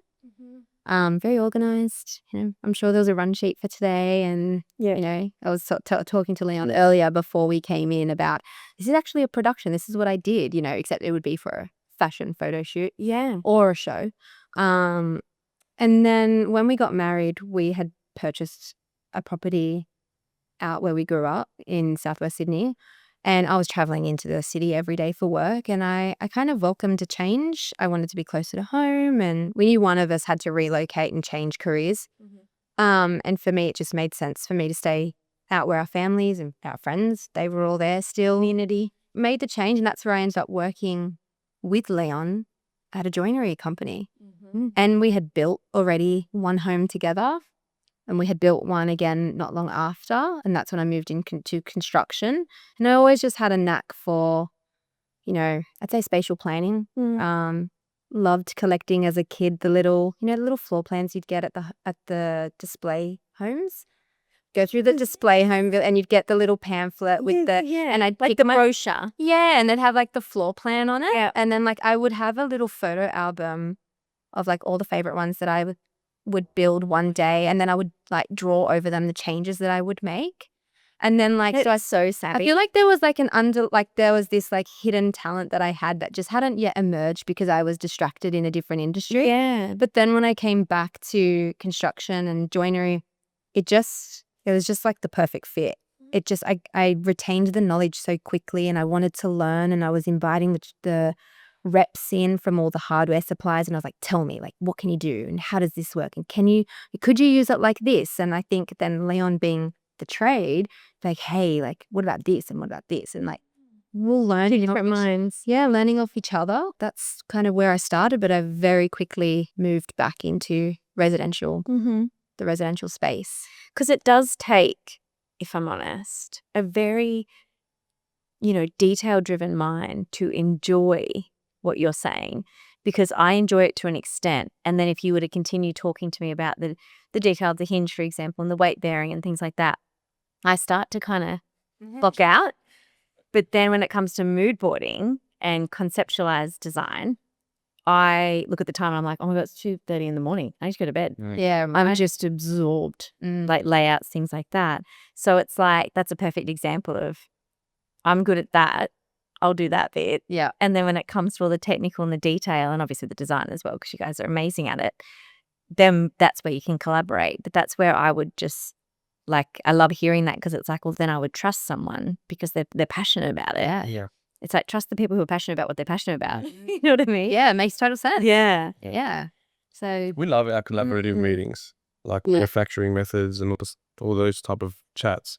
Speaker 1: Very organized. I'm sure there was a run sheet for today, and I was talking to Leon earlier before we came in about this is actually a production. This is what I did. Except it would be for a fashion photo shoot, or a show. And then when we got married, we had purchased a property out where we grew up in Southwest Sydney. And I was traveling into the city every day for work, and I kind of welcomed a change. I wanted to be closer to home, and we knew one of us had to relocate and change careers. And for me, it just made sense for me to stay out where our families and our friends, they were all there still. Community. Made the change, and that's where I ended up working with Leon at a joinery company. And we had built already one home together. And we had built one again not long after. And that's when I moved into construction. And I always just had a knack for, I'd say spatial planning, loved collecting as a kid the little floor plans you'd get at the display homes. Go through the display home and you'd get the little pamphlet with and I'd
Speaker 3: like
Speaker 1: pick
Speaker 3: the brochure.
Speaker 1: and they'd have like the floor plan on it.
Speaker 3: Yeah.
Speaker 1: And then like I would have a little photo album of like all the favorite ones that I would build one day, and then I would like draw over them the changes that I would make. And then like
Speaker 3: so savvy.
Speaker 1: I feel like there was like there was this like hidden talent that I had that just hadn't yet emerged because I was distracted in a different industry.
Speaker 3: Yeah.
Speaker 1: But then when I came back to construction and joinery, it was just like the perfect fit. It just, I retained the knowledge so quickly, and I wanted to learn, and I was inviting the reps in from all the hardware suppliers, and I was like, tell me, like, what can you do? And how does this work? And could you use it like this? And I think then Leon being the trade, like, hey, like, what about this? And what about this? And like, we'll learn.
Speaker 3: Different minds.
Speaker 1: Yeah, learning off each other. That's kind of where I started, but I very quickly moved back into residential.
Speaker 3: Mm-hmm.
Speaker 1: The residential space.
Speaker 3: Because it does take, if I'm honest, a very, detail-driven mind to enjoy what you're saying, because I enjoy it to an extent. And then if you were to continue talking to me about the detail of the hinge, for example, and the weight bearing and things like that, I start to kind of block out. But then when it comes to mood boarding and conceptualized design, I look at the time and I'm like, oh my God, it's 2:30 in the morning. I need to go to bed.
Speaker 1: Yeah.
Speaker 3: I'm just absorbed, like layouts, things like that. So it's like, that's a perfect example of, I'm good at that. I'll do that bit.
Speaker 1: Yeah.
Speaker 3: And then when it comes to all the technical and the detail, and obviously the design as well, because you guys are amazing at it, then that's where you can collaborate. But that's where I would just, like, I love hearing that, because it's like, well, then I would trust someone because they're passionate about it.
Speaker 2: Yeah.
Speaker 3: It's like, trust the people who are passionate about what they're passionate about. You know what I mean?
Speaker 1: Yeah, it makes total sense.
Speaker 3: Yeah.
Speaker 1: Yeah. So
Speaker 2: We love our collaborative meetings, like manufacturing methods and all those type of chats.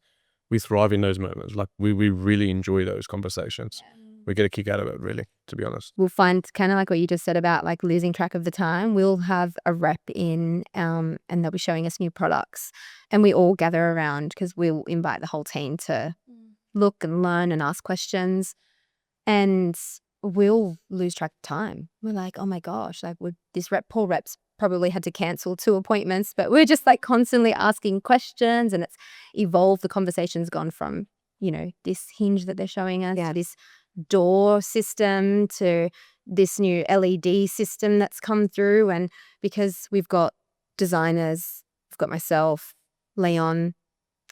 Speaker 2: We thrive in those moments. Like we really enjoy those conversations. We get a kick out of it, really, to be honest.
Speaker 1: we'll find kind of like what you just said about like losing track of the time. We'll have a rep in and they'll be showing us new products, and we all gather around because we'll invite the whole team to look and learn and ask questions, and we'll lose track of time. We're like, oh my gosh, like poor rep's probably had to cancel 2 appointments, but we're just like constantly asking questions, and it's evolved. The conversation's gone from, this hinge that they're showing us to this door system to this new LED system that's come through. And because we've got designers, we've got myself, Leon,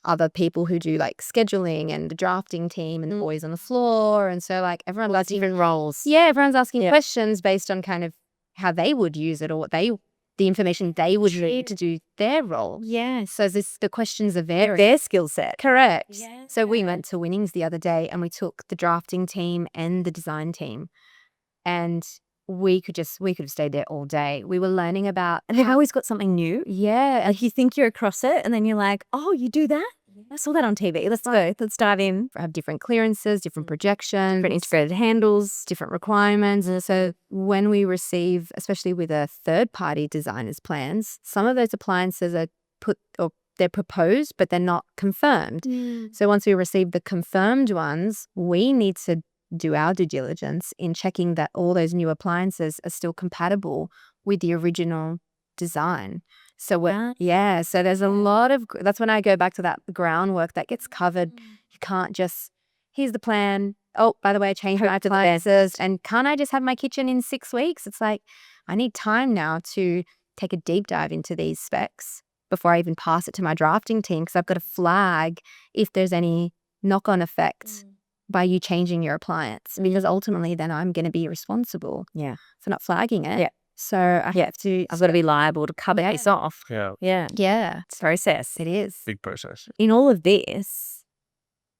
Speaker 1: other people who do like scheduling and the drafting team and the boys on the floor. And so like everyone has
Speaker 3: Different roles.
Speaker 1: Yeah, everyone's asking questions based on kind of how they would use it, or what the information they would need to do their role.
Speaker 3: Yes.
Speaker 1: So the questions are varied.
Speaker 3: Their skill set.
Speaker 1: Correct.
Speaker 3: Yes.
Speaker 1: So we went to Winnings the other day, and we took the drafting team and the design team, and we could have stayed there all day. We were learning about,
Speaker 3: And they've always got something new.
Speaker 1: yeah,
Speaker 3: Like you think you're across it, and then you're like, oh, you do that? I saw that on TV. Let's go. Let's dive in.
Speaker 1: have different clearances, different projections,
Speaker 3: Different integrated handles.
Speaker 1: different requirements. And so when we receive, especially with a third-party designer's plans, some of those appliances are they're proposed, but they're not confirmed. So once we receive the confirmed ones, we need to do our due diligence in checking that all those new appliances are still compatible with the original design. So so there's a lot of, that's when I go back to that groundwork that gets covered. You can't just, here's the plan. Oh, by the way, I changed my appliances, and can't I just have my kitchen in 6 weeks? It's like, I need time now to take a deep dive into these specs before I even pass it to my drafting team, because I've got to flag if there's any knock-on effects by you changing your appliance, because ultimately then I'm going to be responsible for not flagging it.
Speaker 3: Yeah.
Speaker 1: So I have to,
Speaker 3: I've got to be liable to cover this off.
Speaker 2: Yeah.
Speaker 3: Yeah.
Speaker 1: yeah,
Speaker 3: It's a process.
Speaker 1: it is.
Speaker 2: Big process.
Speaker 3: In all of this,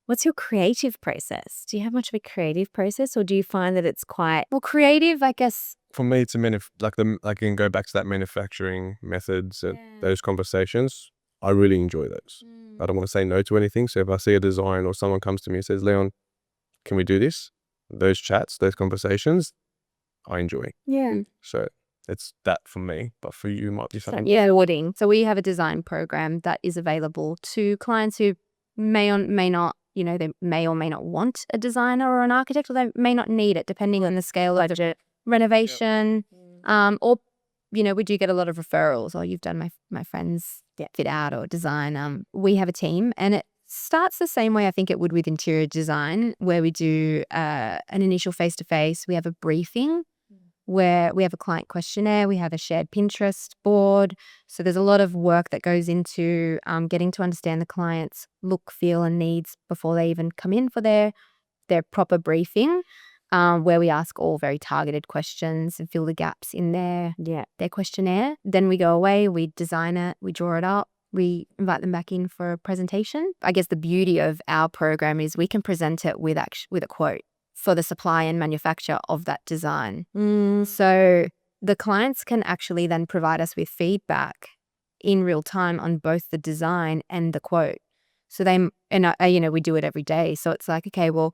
Speaker 3: what's your creative process? Do you have much of a creative process, or do you find that it's quite...
Speaker 1: Well, creative, I guess.
Speaker 2: For me, it's I can go back to that manufacturing methods and those conversations. I really enjoy those. I don't want to say no to anything. So if I see a design or someone comes to me and says, Leon, can we do this? Those chats, those conversations, I enjoy.
Speaker 3: Yeah.
Speaker 2: So it's that for me, but for you might be something.
Speaker 1: Boarding. So we have a design program that is available to clients who may or may not, they may or may not want a designer or an architect, or they may not need it, depending on the scale of the renovation, Or, we do get a lot of referrals. Or you've done my friend's fit out or design. We have a team, and it starts the same way I think it would with interior design, where we do an initial face-to-face. We have a briefing where we have a client questionnaire. We have a shared Pinterest board. So there's a lot of work that goes into getting to understand the client's look, feel, and needs before they even come in for their proper briefing, where we ask all very targeted questions and fill the gaps in their questionnaire. Then we go away, we design it, we draw it up, we invite them back in for a presentation. I guess the beauty of our program is we can present it with a quote for the supply and manufacture of that design. So the clients can actually then provide us with feedback in real time on both the design and the quote. So we do it every day. So it's like, okay, well,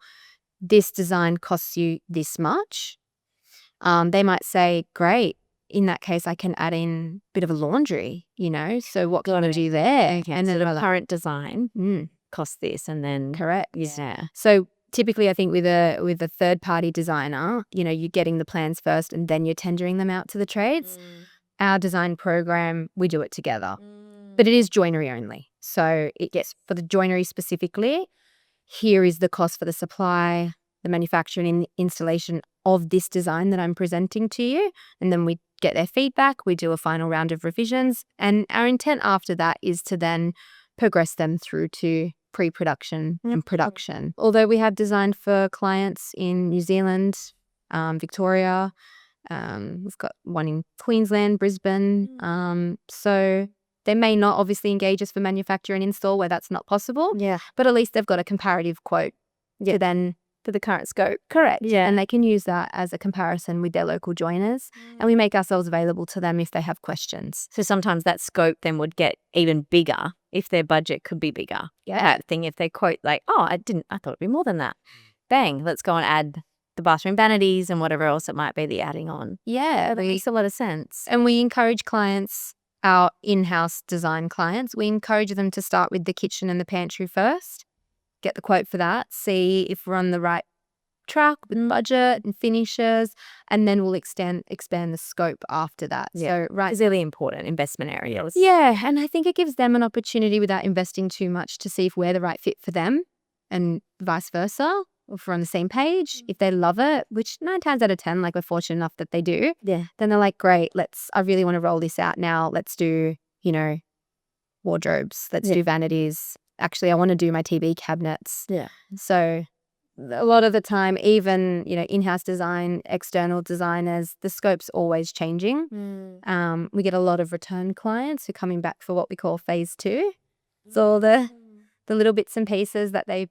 Speaker 1: this design costs you this much. They might say, great. In that case, I can add in a bit of a laundry, so what can I do there?
Speaker 3: Okay,
Speaker 1: and
Speaker 3: so
Speaker 1: then
Speaker 3: the current design costs this, and then
Speaker 1: correct.
Speaker 3: Yeah.
Speaker 1: So typically, I think with a third party designer, you're getting the plans first and then you're tendering them out to the trades. Our design program, we do it together, but it is joinery only. So it gets for the joinery specifically. Here is the cost for the supply, the manufacturing, and installation of this design that I'm presenting to you. And then we get their feedback. We do a final round of revisions. And our intent after that is to then progress them through to pre-production and production. Although we have designed for clients in New Zealand, Victoria, we've got one in Queensland, Brisbane. So they may not obviously engage us for manufacture and install where that's not possible.
Speaker 3: Yeah.
Speaker 1: But at least they've got a comparative quote to then
Speaker 3: For the current scope.
Speaker 1: correct.
Speaker 3: Yeah.
Speaker 1: And they can use that as a comparison with their local joiners. And we make ourselves available to them if they have questions.
Speaker 3: So sometimes that scope then would get even bigger if their budget could be bigger.
Speaker 1: Yeah.
Speaker 3: That thing, if they quote like, oh, I thought it'd be more than that. Bang, let's go and add the bathroom vanities and whatever else it might be the adding on.
Speaker 1: Yeah.
Speaker 3: That makes a lot of sense.
Speaker 1: And we encourage clients, our in-house design clients, we encourage them to start with the kitchen and the pantry first. Get the quote for that, see if we're on the right track with budget and finishes, and then we'll expand the scope after that.
Speaker 3: Yeah.
Speaker 1: So
Speaker 3: It's really important investment areas.
Speaker 1: Yeah, and I think it gives them an opportunity without investing too much to see if we're the right fit for them and vice versa, or if we're on the same page. If they love it, which 9 times out of 10, like we're fortunate enough that they do,
Speaker 3: Yeah.
Speaker 1: then they're like, great, I really want to roll this out now. Let's do, wardrobes. Let's do vanities. Actually, I want to do my TV cabinets.
Speaker 3: Yeah.
Speaker 1: So a lot of the time, even, in-house design, external designers, the scope's always changing. We get a lot of return clients who are coming back for what we call phase 2. So the little bits and pieces that they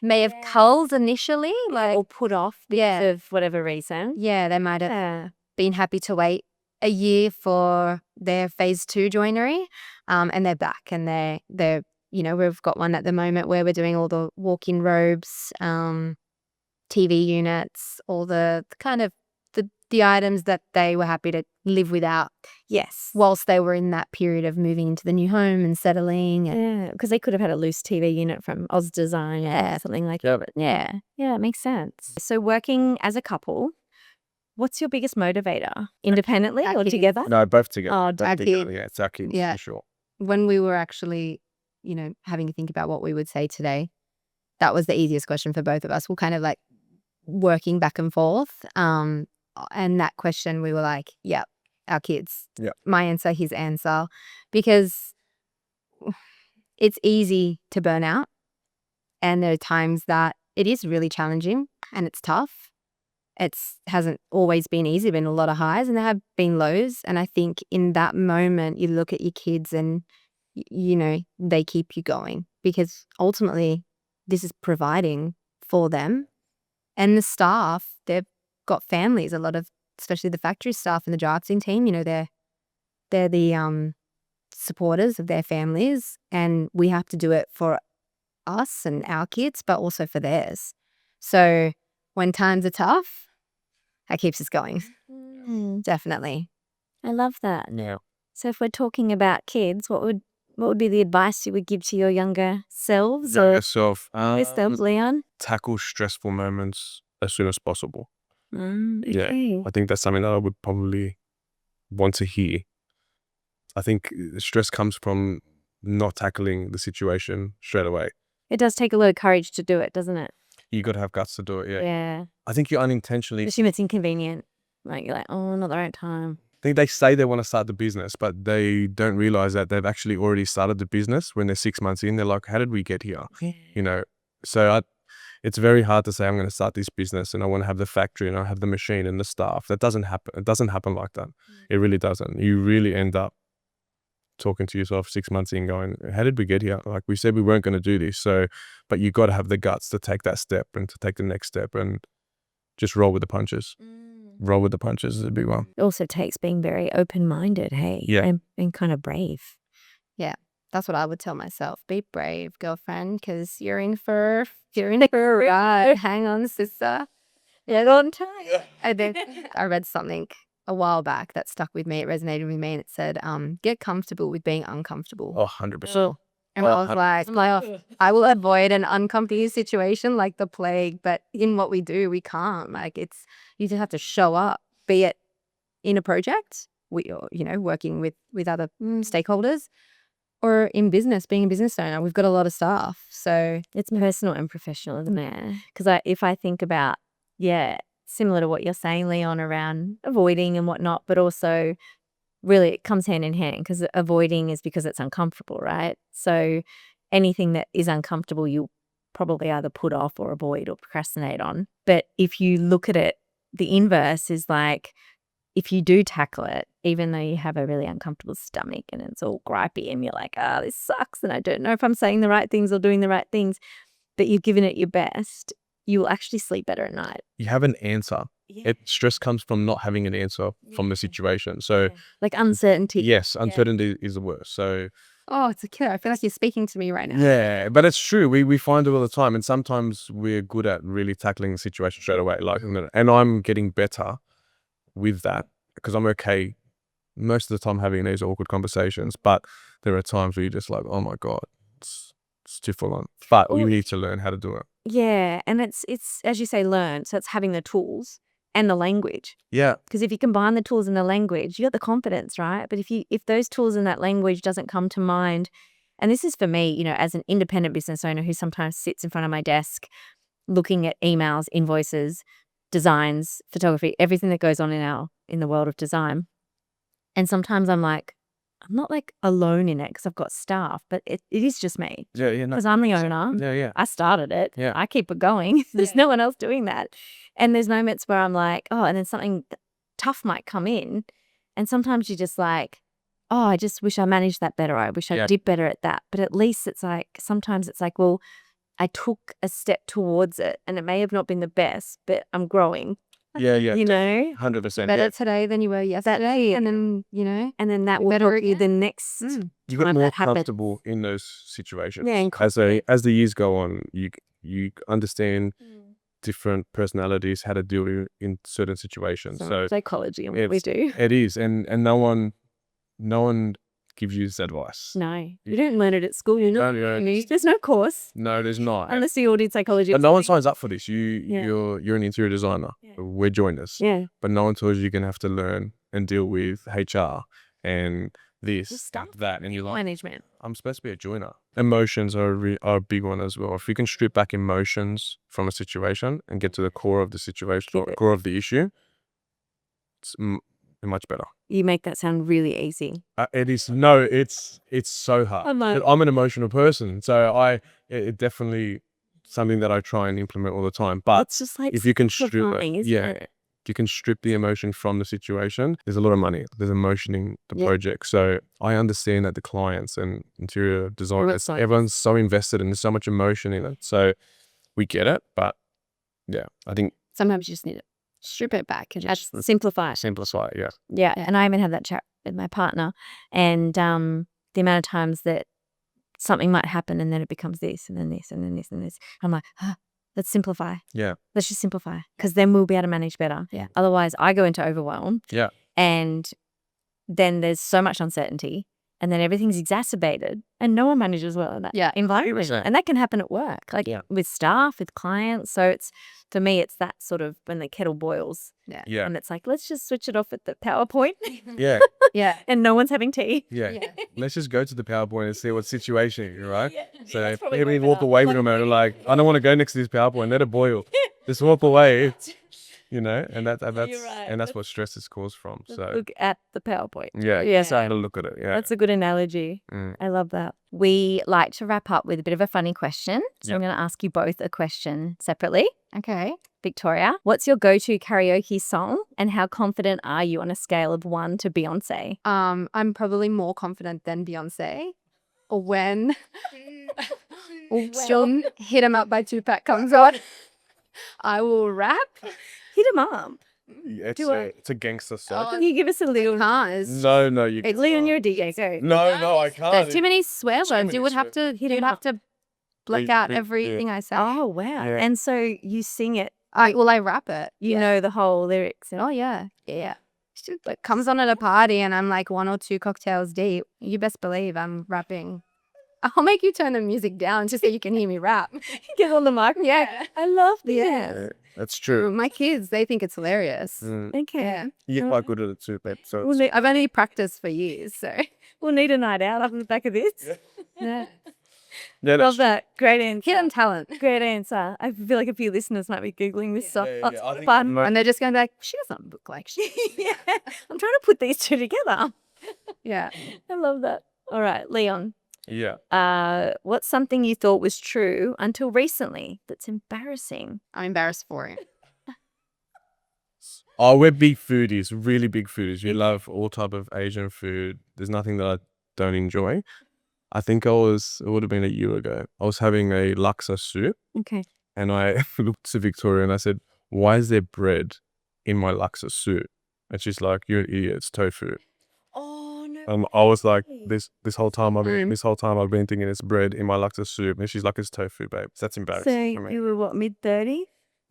Speaker 1: may have culled initially,
Speaker 3: Or put off because of whatever reason.
Speaker 1: Yeah, they might have been happy to wait a year for their phase 2 joinery, and they're back, and they're we've got one at the moment where we're doing all the walk-in robes, TV units, all the kind of the items that they were happy to live without.
Speaker 3: Yes.
Speaker 1: Whilst they were in that period of moving into the new home and settling.
Speaker 3: Yeah, because they could have had a loose TV unit from Oz Design or something like that. Yeah. Yeah, it makes sense. So working as a couple, what's your biggest motivator? Independently or
Speaker 1: kids.
Speaker 3: together?
Speaker 2: No, both together.
Speaker 3: Oh,
Speaker 2: Both
Speaker 1: our
Speaker 2: together.
Speaker 1: kids.
Speaker 2: Yeah, it's our kids
Speaker 1: Yeah.
Speaker 2: for sure.
Speaker 1: When we were actually, having to think about what we would say today, that was the easiest question for both of us. We're kind of like working back and forth. And that question, we were like, yeah, our kids.
Speaker 2: Yeah.
Speaker 1: My answer, his answer. Because it's easy to burn out. And there are times that it is really challenging and it's tough. It hasn't always been easy. There have been a lot of highs and there have been lows. And I think in that moment, you look at your kids and, they keep you going. Because ultimately, this is providing for them. And the staff, they've got families, a lot of, especially the factory staff and the drafting team, they're the supporters of their families, and we have to do it for us and our kids, but also for theirs. So when times are tough, that keeps us going. Definitely.
Speaker 3: I love that.
Speaker 2: Yeah.
Speaker 3: So if we're talking about kids, what would be the advice you would give to your younger selves
Speaker 2: Know
Speaker 3: or
Speaker 2: yourself.
Speaker 3: yourself, Leon?
Speaker 2: Tackle stressful moments as soon as possible. Yeah.
Speaker 3: Okay.
Speaker 2: I think that's something that I would probably want to hear. I think stress comes from not tackling the situation straight away.
Speaker 3: It does take a lot of courage to do it, doesn't it?
Speaker 2: You got to have guts to do it. Yeah.
Speaker 3: Yeah.
Speaker 2: I think you unintentionally.
Speaker 3: Assume it's inconvenient. Like you're like, oh, not the right time.
Speaker 2: I think they say they want to start the business, but they don't realize that they've actually already started the business. When they're 6 months in, they're like, how did we get here? You know, so it's very hard to say I'm going to start this business and I want to have the factory and I have the machine and the staff. That doesn't happen. It doesn't happen like that. It really doesn't. You really end up talking to yourself 6 months in going, how did we get here? Like we said, we weren't going to do this. So, but you got to have the guts to take that step and to take the next step and just roll with the punches. Roll with the punches is a big one.
Speaker 3: It also takes being very open-minded, hey?
Speaker 2: Yeah.
Speaker 3: And kind of brave.
Speaker 1: Yeah. That's what I would tell myself. Be brave, girlfriend, because you're in for a ride. Hang on, sister. Get on tight. And then I read something a while back that stuck with me. It resonated with me, and it said, get comfortable with being uncomfortable.
Speaker 2: Oh, 100%.
Speaker 1: And I was like, I will avoid an uncomfortable situation like the plague, but in what we do, we can't. Like you just have to show up, be it in a project, working with other stakeholders, or in business, being a business owner. We've got a lot of staff, so
Speaker 3: it's personal and professional, isn't it? Because if I think about, similar to what you're saying, Leon, around avoiding and whatnot, but also really it comes hand in hand, because avoiding is because it's uncomfortable, right? So anything that is uncomfortable, you probably either put off or avoid or procrastinate on. But if you look at it, the inverse is like, if you do tackle it, even though you have a really uncomfortable stomach and it's all gripey and you're like, this sucks and I don't know if I'm saying the right things or doing the right things, but you've given it your best, you will actually sleep better at night.
Speaker 2: You have an answer. Stress comes from not having an answer from the situation. So
Speaker 3: like uncertainty.
Speaker 2: Yes, uncertainty is the worst. So
Speaker 1: it's a killer. I feel like you're speaking to me right now.
Speaker 2: Yeah, but it's true. We find it all the time, and sometimes we're good at really tackling the situation straight away. And I'm getting better with that because I'm okay most of the time having these awkward conversations. But there are times where you're just like, oh my God, it's too full on. But you need to learn how to do it.
Speaker 3: Yeah, and it's as you say, learn. So it's having the tools and the language.
Speaker 2: Yeah.
Speaker 3: Because if you combine the tools and the language, you got the confidence, right? But if those tools and that language doesn't come to mind, and this is for me, as an independent business owner who sometimes sits in front of my desk looking at emails, invoices, designs, photography, everything that goes on in the world of design. And sometimes I'm like, I'm not like alone in it because I've got staff, but it is just me.
Speaker 2: Yeah.
Speaker 3: Because I'm the owner.
Speaker 2: Yeah.
Speaker 3: I started it.
Speaker 2: Yeah.
Speaker 3: I keep it going. There's no one else doing that. And there's moments where I'm like, and then something tough might come in. And sometimes you're just like, I just wish I managed that better. I wish I did better at that. But at least it's like, sometimes it's like, well, I took a step towards it and it may have not been the best, but I'm growing.
Speaker 2: Yeah.
Speaker 3: 100%.
Speaker 1: Better today than you were yesterday. And then,
Speaker 3: and then that will help you the next
Speaker 2: you got more comfortable in those situations.
Speaker 3: Yeah,
Speaker 2: as the years go on, you understand different personalities, how to deal in certain situations. So
Speaker 3: psychology and what we do.
Speaker 2: It is, and no one gives you this advice.
Speaker 3: No, you don't learn it at school.
Speaker 2: No.
Speaker 3: There's no course.
Speaker 2: No, there's not.
Speaker 3: Unless you all did psychology.
Speaker 2: But no one signs up for this. You're an interior designer. Yeah. We're joiners.
Speaker 3: Yeah.
Speaker 2: But no one tells you you're gonna have to learn and deal with HR and this, that, and you're like,
Speaker 3: management.
Speaker 2: I'm supposed to be a joiner. Emotions are a big one as well. If you can strip back emotions from a situation and get to the core of the situation or core of the issue, it's much better.
Speaker 3: You make that sound really easy.
Speaker 2: It is. No, it's so hard. I'm an emotional person, so it definitely something that I try and implement all the time. But
Speaker 3: it's just like
Speaker 2: if you can strip it, you can strip the emotion from the situation. There's a lot of money. There's emotion in the project. So I understand that the clients and interior designers, everyone's so invested and there's so much emotion in it. So we get it, but I think
Speaker 1: sometimes you just need to strip it back and just
Speaker 3: simplify.
Speaker 2: Simplify, yeah.
Speaker 3: Yeah, and I even had that chat with my partner, and the amount of times that something might happen and then it becomes this and then this and then this and this. I'm like, let's simplify.
Speaker 2: Yeah.
Speaker 3: Let's just simplify, because then we'll be able to manage better.
Speaker 1: Yeah.
Speaker 3: Otherwise, I go into overwhelm.
Speaker 2: Yeah.
Speaker 3: And then there's so much uncertainty, and then everything's exacerbated and no one manages well in that environment.
Speaker 2: 100%.
Speaker 3: And that can happen at work, like with staff, with clients. So it's, for me, it's that sort of when the kettle boils.
Speaker 2: Yeah.
Speaker 3: And it's like, let's just switch it off at the PowerPoint
Speaker 2: Yeah.
Speaker 1: Yeah.
Speaker 3: and no one's having tea.
Speaker 2: Yeah. Let's just go to the PowerPoint and see what situation you're right. So
Speaker 3: that's probably
Speaker 2: maybe
Speaker 3: warming
Speaker 2: walk
Speaker 3: up.
Speaker 2: away with them and like, I don't want to go next to this PowerPoint. Let it boil. Just walk away. You know, and that's
Speaker 3: right.
Speaker 2: and that's what stress is caused from. So
Speaker 3: Look at the PowerPoint.
Speaker 2: yeah, so I had to look at it. Yeah.
Speaker 3: That's a good analogy. I love that. We like to wrap up with a bit of a funny question. So I'm going to ask you both a question separately.
Speaker 1: Okay.
Speaker 3: Victoria, what's your go-to karaoke song and how confident are you on a scale of 1 to Beyonce?
Speaker 1: I'm probably more confident than Beyonce. Or when Hit 'Em Up by Tupac comes on, I will rap.
Speaker 3: Hit 'em up.
Speaker 2: Yeah,
Speaker 3: Do
Speaker 2: it's a gangster song.
Speaker 3: Can you give us a little...
Speaker 2: No, you can't.
Speaker 3: Leon, you're a DJ, go.
Speaker 2: No, I can't.
Speaker 1: There's too many swear words.
Speaker 2: many
Speaker 1: You would have to black out everything I say.
Speaker 3: Oh, wow.
Speaker 2: Yeah.
Speaker 3: And so you sing it.
Speaker 1: I rap it.
Speaker 3: You know the whole lyrics.
Speaker 1: Oh, yeah. Yeah. It comes on at a party and I'm like 1 or 2 cocktails deep. You best believe I'm rapping. I'll make you turn the music down just so you can hear me rap.
Speaker 3: Get on the mic.
Speaker 1: Yeah.
Speaker 3: I love this.
Speaker 2: Yeah, that's true.
Speaker 1: My kids, they think it's hilarious.
Speaker 3: Okay.
Speaker 1: Yeah.
Speaker 2: You're quite good at it too, babe. So
Speaker 3: We'll need,
Speaker 1: I've only practiced for years, so.
Speaker 3: we'll need a night out up in the back of this.
Speaker 1: Yeah.
Speaker 2: yeah,
Speaker 3: Love that. Great answer.
Speaker 1: Hidden talent.
Speaker 3: Great answer. I feel like a few listeners might be Googling this stuff.
Speaker 2: yeah,
Speaker 3: Lots
Speaker 2: yeah. I
Speaker 3: of
Speaker 2: think
Speaker 3: fun.
Speaker 2: mo-
Speaker 1: And they're just going to be like, she doesn't look like she.
Speaker 3: Yeah. I'm trying to put these two together.
Speaker 1: Yeah.
Speaker 3: I love that. All right, Leon.
Speaker 2: Yeah.
Speaker 3: What's something you thought was true until recently that's embarrassing?
Speaker 1: I'm embarrassed for it.
Speaker 2: Oh, we're big foodies, really big foodies. We love all type of Asian food. There's nothing that I don't enjoy. I think it would have been a year ago. I was having a laksa soup
Speaker 3: Okay.
Speaker 2: and I looked to Victoria and I said, why is there bread in my laksa soup? And she's like, you're an idiot, it's tofu.
Speaker 3: Oh no.
Speaker 2: I was like, this whole time I've been thinking it's bread in my laksa soup. And she's like, it's tofu, babe. That's embarrassing
Speaker 3: So
Speaker 2: for me.
Speaker 3: you were what, mid-30s?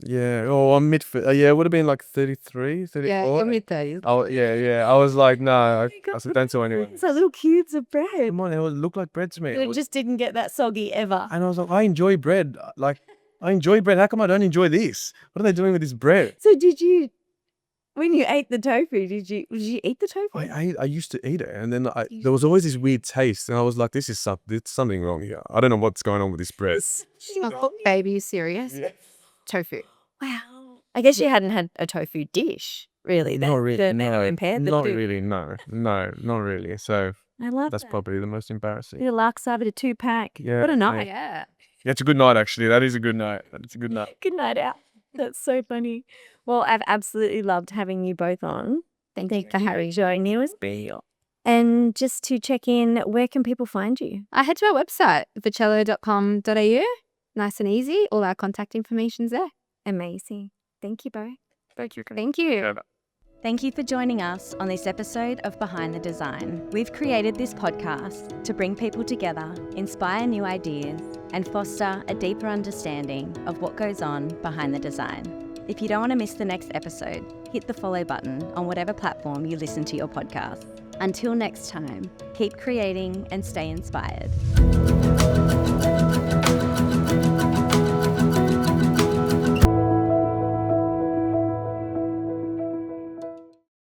Speaker 2: Yeah. Oh, I'm it would have been like 33, 34.
Speaker 1: Yeah, you're mid-30s.
Speaker 2: Oh, yeah. I was like, no. I said, don't tell anyone.
Speaker 3: It's like little cubes of bread.
Speaker 2: Come on, it would look like bread to me.
Speaker 3: It just didn't get that soggy ever.
Speaker 2: And I was like, I enjoy bread. Like, I enjoy bread. How come I don't enjoy this? What are they doing with this bread?
Speaker 3: So did you, when you ate the tofu, did you eat the tofu?
Speaker 2: I used to eat it, and then there was always this weird taste, and I was like, there's something wrong here. I don't know what's going on with this bread.
Speaker 1: Oh, baby, you serious?
Speaker 2: Yeah.
Speaker 1: Tofu.
Speaker 3: Wow. I guess you hadn't had a tofu dish, really.
Speaker 2: Not really.
Speaker 3: No. Impaired
Speaker 2: Not really. No, not really. So
Speaker 3: I love
Speaker 2: that's
Speaker 3: that.
Speaker 2: probably the most embarrassing.
Speaker 3: Bit of laksa, bit of 2-pack.
Speaker 2: Yeah,
Speaker 3: What a night.
Speaker 1: Yeah.
Speaker 2: Yeah, it's a good night, actually. That is a good night. That's a good night.
Speaker 3: Good night out. That's so funny. Well, I've absolutely loved having you both on.
Speaker 1: Thank you for having me.
Speaker 3: Joinery was And just to check in, where can people find you?
Speaker 1: I head to our website, vicello.com.au. Nice and easy. All our contact information's there.
Speaker 3: Amazing. Thank you both.
Speaker 1: Thank you.
Speaker 4: Thank you for joining us on this episode of Behind the Design. We've created this podcast to bring people together, inspire new ideas, and foster a deeper understanding of what goes on behind the design. If you don't want to miss the next episode, hit the follow button on whatever platform you listen to your podcast. Until next time, keep creating and stay inspired.